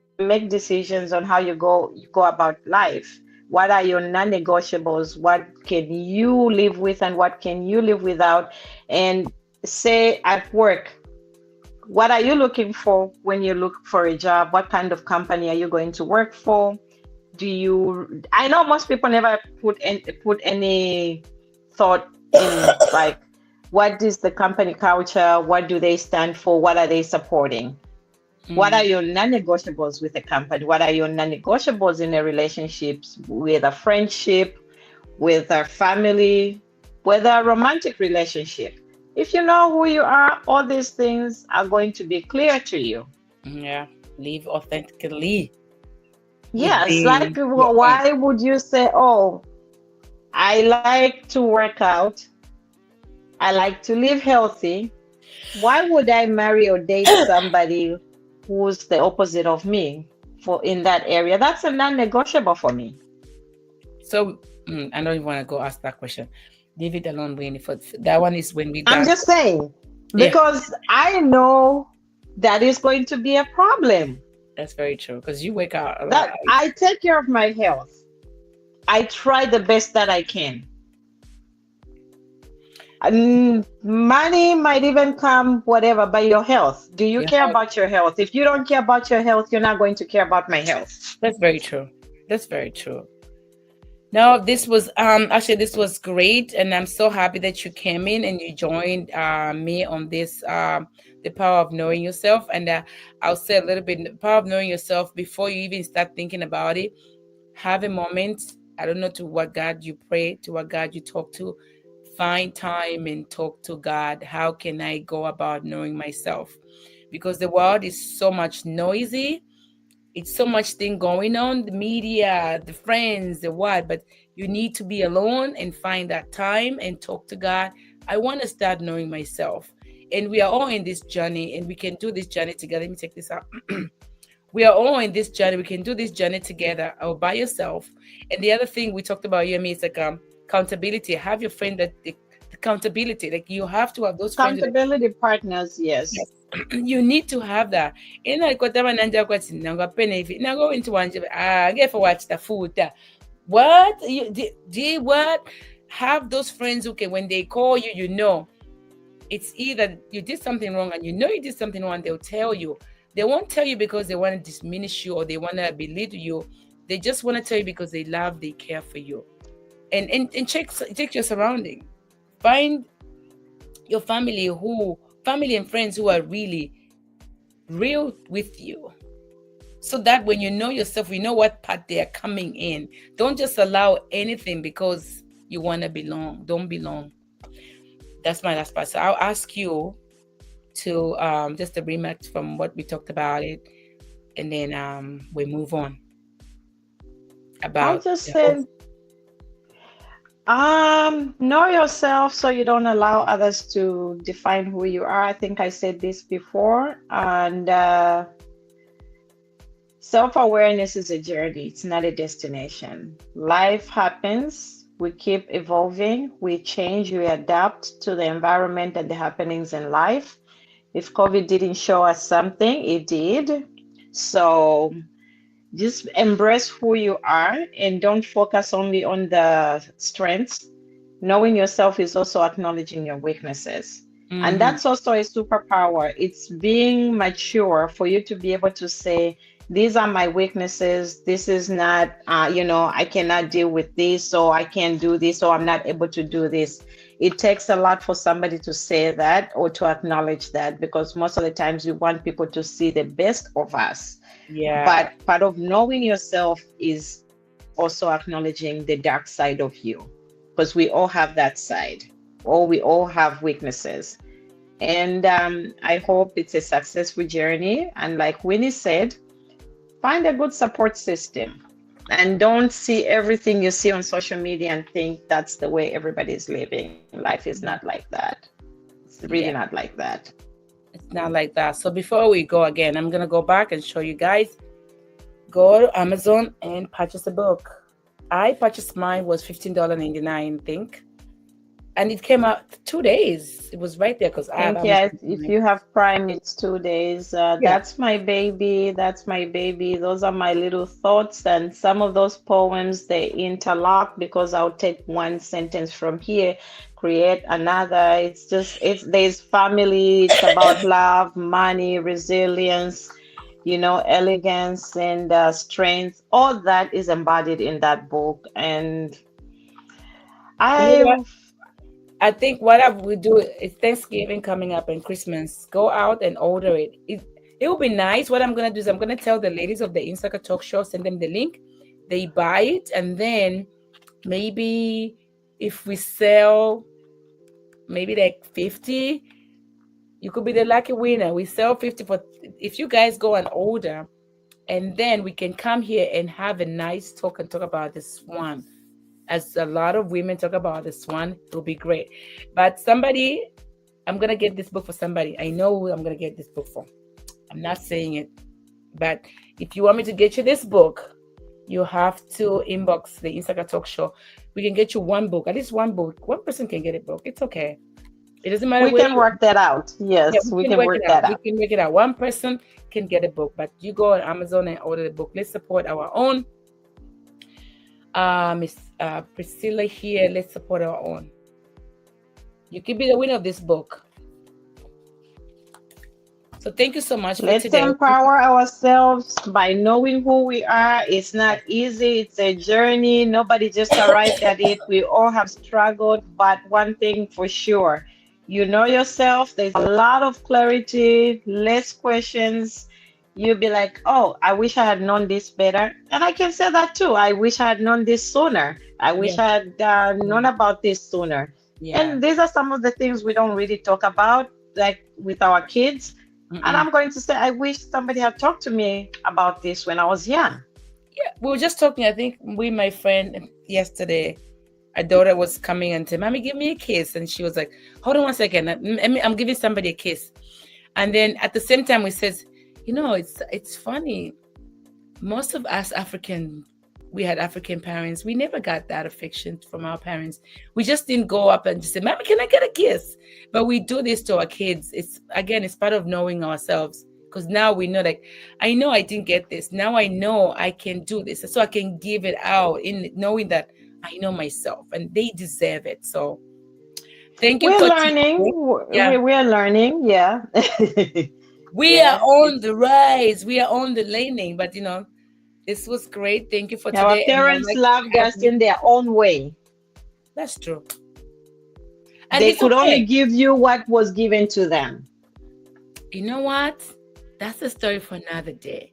decisions on how you go about life. What are your non-negotiables? What can you live with and what can you live without? And say at work, what are you looking for when you look for a job? What kind of company are you going to work for? Do you, I know most people never put any thought in, like, what is the company culture? What do they stand for? What are they supporting? What Mm, are your non-negotiables with a company? What are your non-negotiables in a relationships, with a friendship, with a family, with a romantic relationship? If you know who you are, all these things are going to be clear to you. yeah, live authentically Yes, like, within your own. why would you say, oh, I like to work out, I like to live healthy. Why would I marry or date somebody who's the opposite of me for in that area? That's a non-negotiable for me. So I don't even want to go ask that question. Leave it alone, Winnie. For that one is when we I'm done. just saying, Yeah, because I know that is going to be a problem. that's very true. Because you wake out a lot. That I take care of my health. I try the best that I can. Money might even come, whatever, by your health. Do you Yeah, care about your health? If you don't care about your health, you're not going to care about my health. that's very true. That's very true. No, this was actually this was great, and I'm so happy that you came in and you joined me on this the power of knowing yourself. And I'll say a little bit the power of knowing yourself before you even start thinking about it. Have a moment. I don't know to what God you pray, to what God you talk to. Find time and talk to God. How can I go about knowing myself? Because the world is so much noisy, it's so much thing going on, the media, the friends, the what, but you need to be alone and find that time and talk to God. I want to start knowing myself, and we are all in this journey, and we can do this journey together. Let me take this out. We are all in this journey. We can do this journey together or by yourself. And the other thing we talked about, you and me, is like accountability. Have your friend that the accountability, like you have to have those friends that Accountability partners, yes. you need to have that. Inalikuwa nanja kwa sinangapene hivi. Nago into one get for watch the food. What? You did what? Have those friends who can when they call you, you know. It's either you did something wrong and you know you did something wrong, they'll tell you. They won't tell you because they want to diminish you or they want to belittle you. They just want to tell you because they love, they care for you. And check your surrounding. Find your family and friends who are really real with you, so that when you know yourself, you know what part they are coming in. Don't just allow anything because you want to belong. Don't belong. That's my last part. So I'll ask you to just a remark from what we talked about it, and then we move on I'll about just the say, whole. know yourself so you don't allow others to define who you are. I think I said this before. And self-awareness is a journey, it's not a destination. Life happens, we keep evolving, we change, we adapt to the environment and the happenings in life. If COVID didn't show us something, it did. So just embrace who you are and don't focus only on the strengths. Knowing yourself is also acknowledging your weaknesses. And Mhm. that's also a superpower. It's being mature for you to be able to say, these are my weaknesses. This is not, I cannot deal with this, so I can't do this, or I'm not able to do this. It takes a lot for somebody to say that or to acknowledge that, because most of the times we want people to see the best of us. Yeah. But part of knowing yourself is also acknowledging the dark side of you, because we all have that side, or we all have weaknesses. And I hope it's a successful journey. And like Winnie said, find a good support system. And don't see everything you see on social media and think that's the way everybody is living. Life is not like that. It's really Yeah. not like that. It's not like that. So before we go again, I'm gonna go back and show you guys. Go to Amazon and purchase a book. I purchased mine was $15.99, I think, and it came out 2 days. It was right there because I have Think, yes, Amazon if Prime. you have Prime, it's 2 days. Yeah. That's my baby. That's my baby. Those are my little thoughts. And some of those poems, they interlock because I'll take one sentence from here, create another. There's family, it's about love, money, resilience, elegance and strength. All that is embodied in that book. And You know what? I I think what I would do is Thanksgiving coming up and Christmas. Go out and order it. It will be nice. What I'm gonna do is I'm gonna tell the ladies of the Insaka Talk Show, send them the link. They buy it, and then maybe if we sell maybe like 50, you could be the lucky winner. We sell 50 for if you guys go and order, and then we can come here and have a nice talk and talk about this one. As a lot of women talk about this one, it will be great. But somebody, I'm gonna get this book for somebody. I know who I'm gonna get this book for. I'm not saying it, but if you want me to get you this book, you have to inbox the Insaka Talk Show. We can get you one book, at least one book. One person can get a book. It's okay. It doesn't matter We where can you. work that out. Yeah, Yes, we we can can work it work out. that We out. can work it out. One person can get a book, but you go on Amazon and order the book. Let's support our own. Miss Priscilla here. Let's support our own. You could be the winner of this book. So thank you so much for Let's today. empower ourselves by knowing who we are. It's not easy, it's a journey. Nobody just arrived at it. We all have struggled, but one thing for sure, you know yourself, there's a lot of clarity, less questions. You'll be like, oh, I wish I had known this better. And I can say that too. I wish I had known this sooner. I Yeah, wish I had known about this sooner. yeah. And these are some of the things we don't really talk about, like with our kids. And Mm-mm. I'm going to say, I wish somebody had talked to me about this when I was young. Yeah, we were just talking. I think with my friend yesterday. Our daughter was coming and said, "Mommy, give me a kiss," and she was like, "Hold on one second. I'm giving somebody a kiss." And then at the same time, we says, it's funny. Most of us African, we had African parents. We never got that affection from our parents. We just didn't go up and just say, "Mommy, can I get a kiss?" But we do this to our kids. It's part of knowing ourselves. Because now we know, like, I know I didn't get this. Now I know I can do this. So I can give it out in knowing that I know myself and they deserve it. So thank you We're for learning. today. Yeah. We're learning. Yeah. We are Yeah. on It's the rise. We are on the laning, but This was great. Thank you for Our today. And I parents like loved us having, in their own way. that's true. And They it's could only okay. give you what was given to them. You know what? That's a story for another day.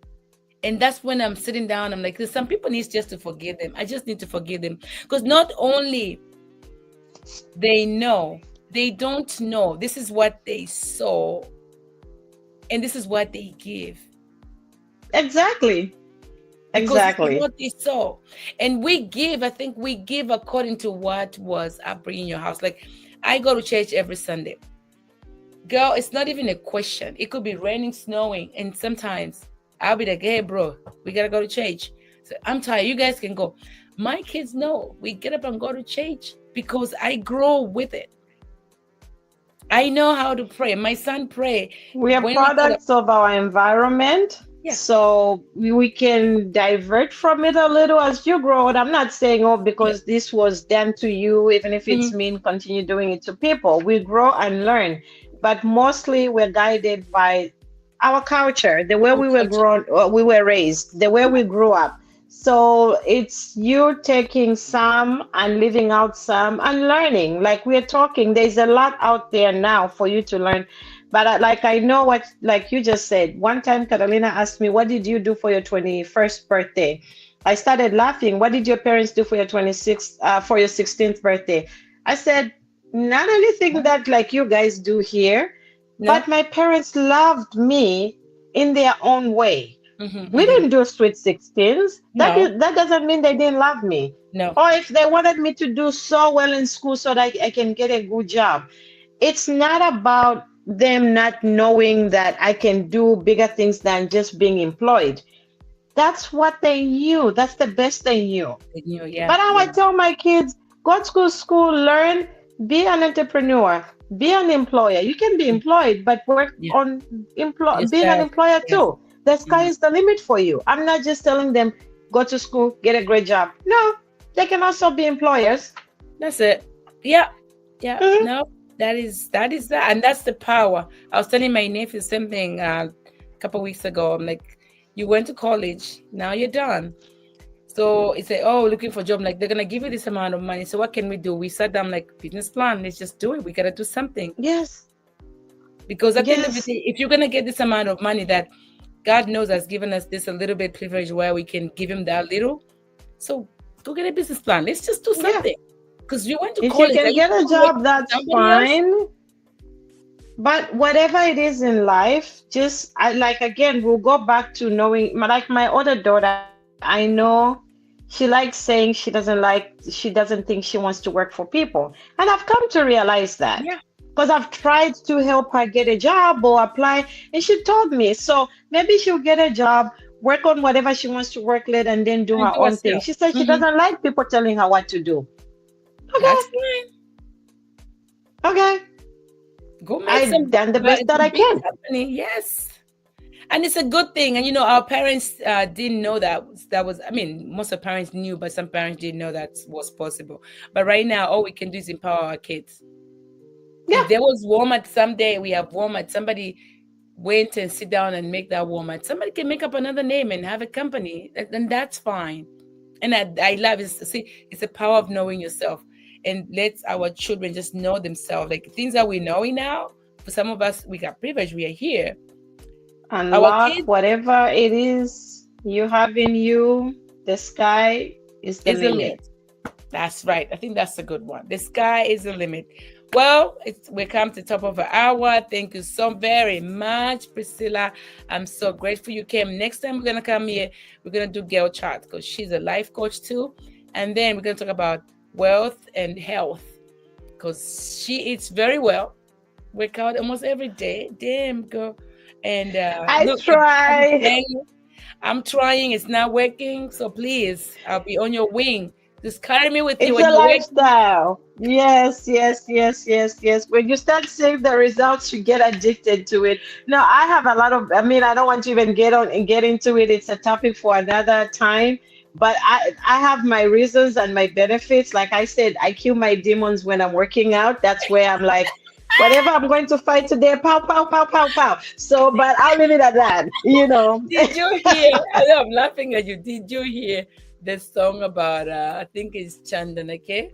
And that's when I'm sitting down. I'm like, "There's some people need just to forgive them. I just need to forgive them." Because not only they know, they don't know. This is what they saw, and this is what they give. Exactly. Because this is Exactly. what they saw. And we give, I think we give according to what was upbringing in your house. Like, I go to church every Sunday. Girl, it's not even a question. It could be raining, snowing, and sometimes I'll be like, "Hey, bro, we gotta go to church." So I'm tired. You guys can go. My kids know we get up and go to church because I grow with it. I know how to pray. My son pray We are when we go to, products of our environment. yeah, So we can divert from it a little as you grow. And I'm not saying, oh, yeah. because this was done to you, even if it's Mhm. mean, continue doing it to people. We grow and learn. But mostly we're guided by our culture, the way Our we were culture. grown, we were raised, the way we grew up. So it's you taking some and leaving out some and learning. Like we're talking, there's a lot out there now for you to learn. But like I know what, like you just said, one time Catalina asked me, "What did you do for your 21st birthday?" I started laughing. "What did your parents do for your 26th, for your 16th birthday?" I said, "Not anything that like you guys do here, No? but my parents loved me in their own way. We Mm-hmm. didn't do sweet 16s. No, That doesn't mean they didn't love me. no. Or if they wanted me to do so well in school so that I can get a good job. It's not about them not knowing that I can do bigger things than just being employed. That's what they knew. That's the best they knew. They knew, yeah, But now I yeah, tell my kids, go to school, learn, be an entrepreneur, be an employer. You can be employed, but work yeah. on being an Yourself. employer Yes. too. The sky Mhm. is the limit for you. I'm not just telling them, go to school, get a great job. No, they can also be employers. That's it. Yeah. Yeah. Mhm. No, that is that. And that's the power. I was telling my nephew something a couple of weeks ago. I'm like, "You went to college, now you're done." So he said, "Oh, looking for a job." Like, "They're gonna give you this amount of money. So what can we do?" We sat down like, business plan, let's just do it. We gotta do something. Yes, Because at the end of the yes, day, if you're gonna get this amount of money that God knows has given us this a little bit privilege where we can give him that little. So go get a business plan. Let's just do yeah. something. Because you went to If you college. Are can you get a still working job, for that's somebody else? fine. But whatever it is in life, just I like again, we'll go back to knowing like my older daughter, I know she likes saying she doesn't think she wants to work for people. And I've come to realize that Yeah. because I've tried to help her get a job or apply, and she told me. So maybe she'll get a job, work on whatever she wants to work with, and then do And her do own thing. herself. She said she Hmm. doesn't like people telling her what to do. Okay, That's fine. okay. Go make I've some, done the but best it's that a I big can. company. Yes. And it's a good thing. And our parents didn't know that was, I mean, most of parents knew, but some parents didn't know that was possible. But right now, all we can do is empower our kids. Yeah. If there was Walmart someday, we have Walmart. Somebody went and sit down and make that Walmart. Somebody can make up another name and have a company, and that's fine. And I love it. See, it's the power of knowing yourself, and let our children just know themselves. Like things that we know now. For some of us, we got privilege. We are here. Our Unlock kids whatever it is you have in you. The sky is the is the limit. limit. That's right. I think that's a good one. The sky is the limit. Well, we come to the top of an hour. Thank you so very much, Priscilla. I'm so grateful you came. Next time we're gonna come here, we're gonna do girl chat because she's a life coach too. And then we're gonna talk about wealth and health because she eats very well. Work out almost every day. Damn girl. And I look, I'm try. telling you, I'm trying. It's not working. So please, I'll be on your wing. Just carry me with you It's when a you're working. lifestyle. Yes, yes, yes, yes, yes. When you start seeing the results, you get addicted to it. No, I have a lot of, I mean, I don't want to even get on and get into it. It's a topic for another time. But I have my reasons and my benefits. Like I said, I kill my demons when I'm working out. That's where I'm like, Whatever I'm going to fight today, pow, pow, pow, pow, pow. So, but I'll leave it at that, Did you hear? I know I'm laughing at you. Did you hear the song about? I think it's Chandan, okay?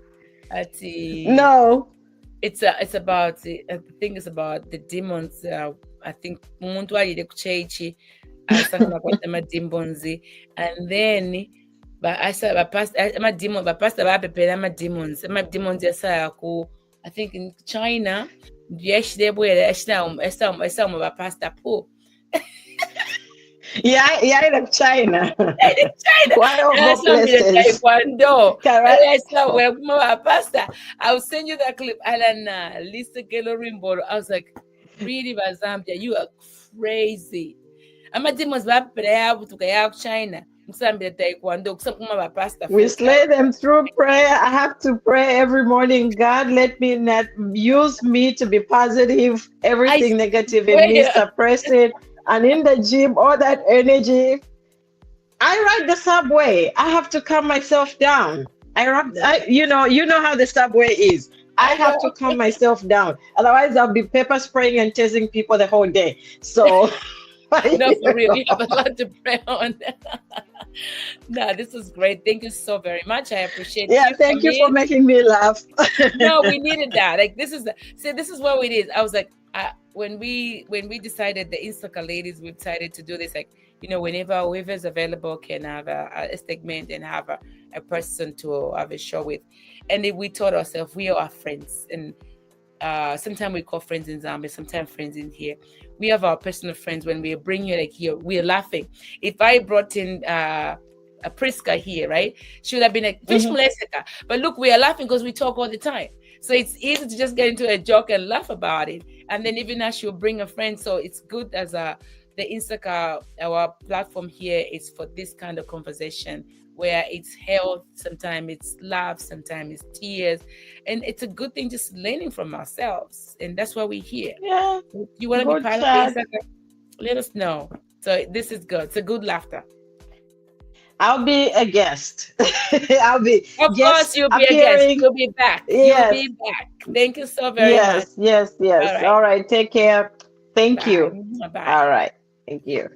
At the No. it's about I think it's about the demons. I think umuntu wayile kuchechi asakama kwata demons, and then bapasta bapepela ama demons yasaya ku I think in China yashidebwele esama bapasta po. Yeah, in China. China. One of more places. Taekwondo. Correct. Pastor, I'll send you that clip. Alana, Lisa Gelorimbolo. I was like, really, Bazambia, you are crazy. I'm a demons to China. We slay them through prayer. I have to pray every morning. God, let me not use me to be positive. Everything negative in me, suppress it. And in the gym, all that energy. I ride the subway. I have to calm myself down. You know how the subway is. I have to calm myself down. Otherwise, I'll be pepper spraying and chasing people the whole day. So, no, for real, you have a lot to pray on. No, this is great. Thank you so very much. I appreciate you. Thank you for making me laugh. No, we needed that. Like this is what it is. I was like, when we decided, the Insaka ladies, we decided to do this, like, whenever whoever's available can have a segment and have a person to have a show with. And we told ourselves, we are friends. And sometimes we call friends in Zambia, sometimes friends in here. We have our personal friends. When we bring you like here, we're laughing. If I brought in a Priscilla here, right? She would have been like, Fish Melessica. But look, we are laughing because we talk all the time. So it's easy to just get into a joke and laugh about it. And then even as she'll bring a friend. So it's good as the Insaka, our platform here is for this kind of conversation where it's health, sometimes it's love, sometimes it's tears. And it's a good thing just learning from ourselves. And that's why we're here. Yeah. You want to be part of the Insaka? Let us know. So this is good. It's a good laughter. I'll be a guest. I'll be. Of course, you'll be a guest. You'll be back. Yes. You'll be back. Thank you so very much. Yes. All right. Take care. Thank you. Bye. All right. Thank you.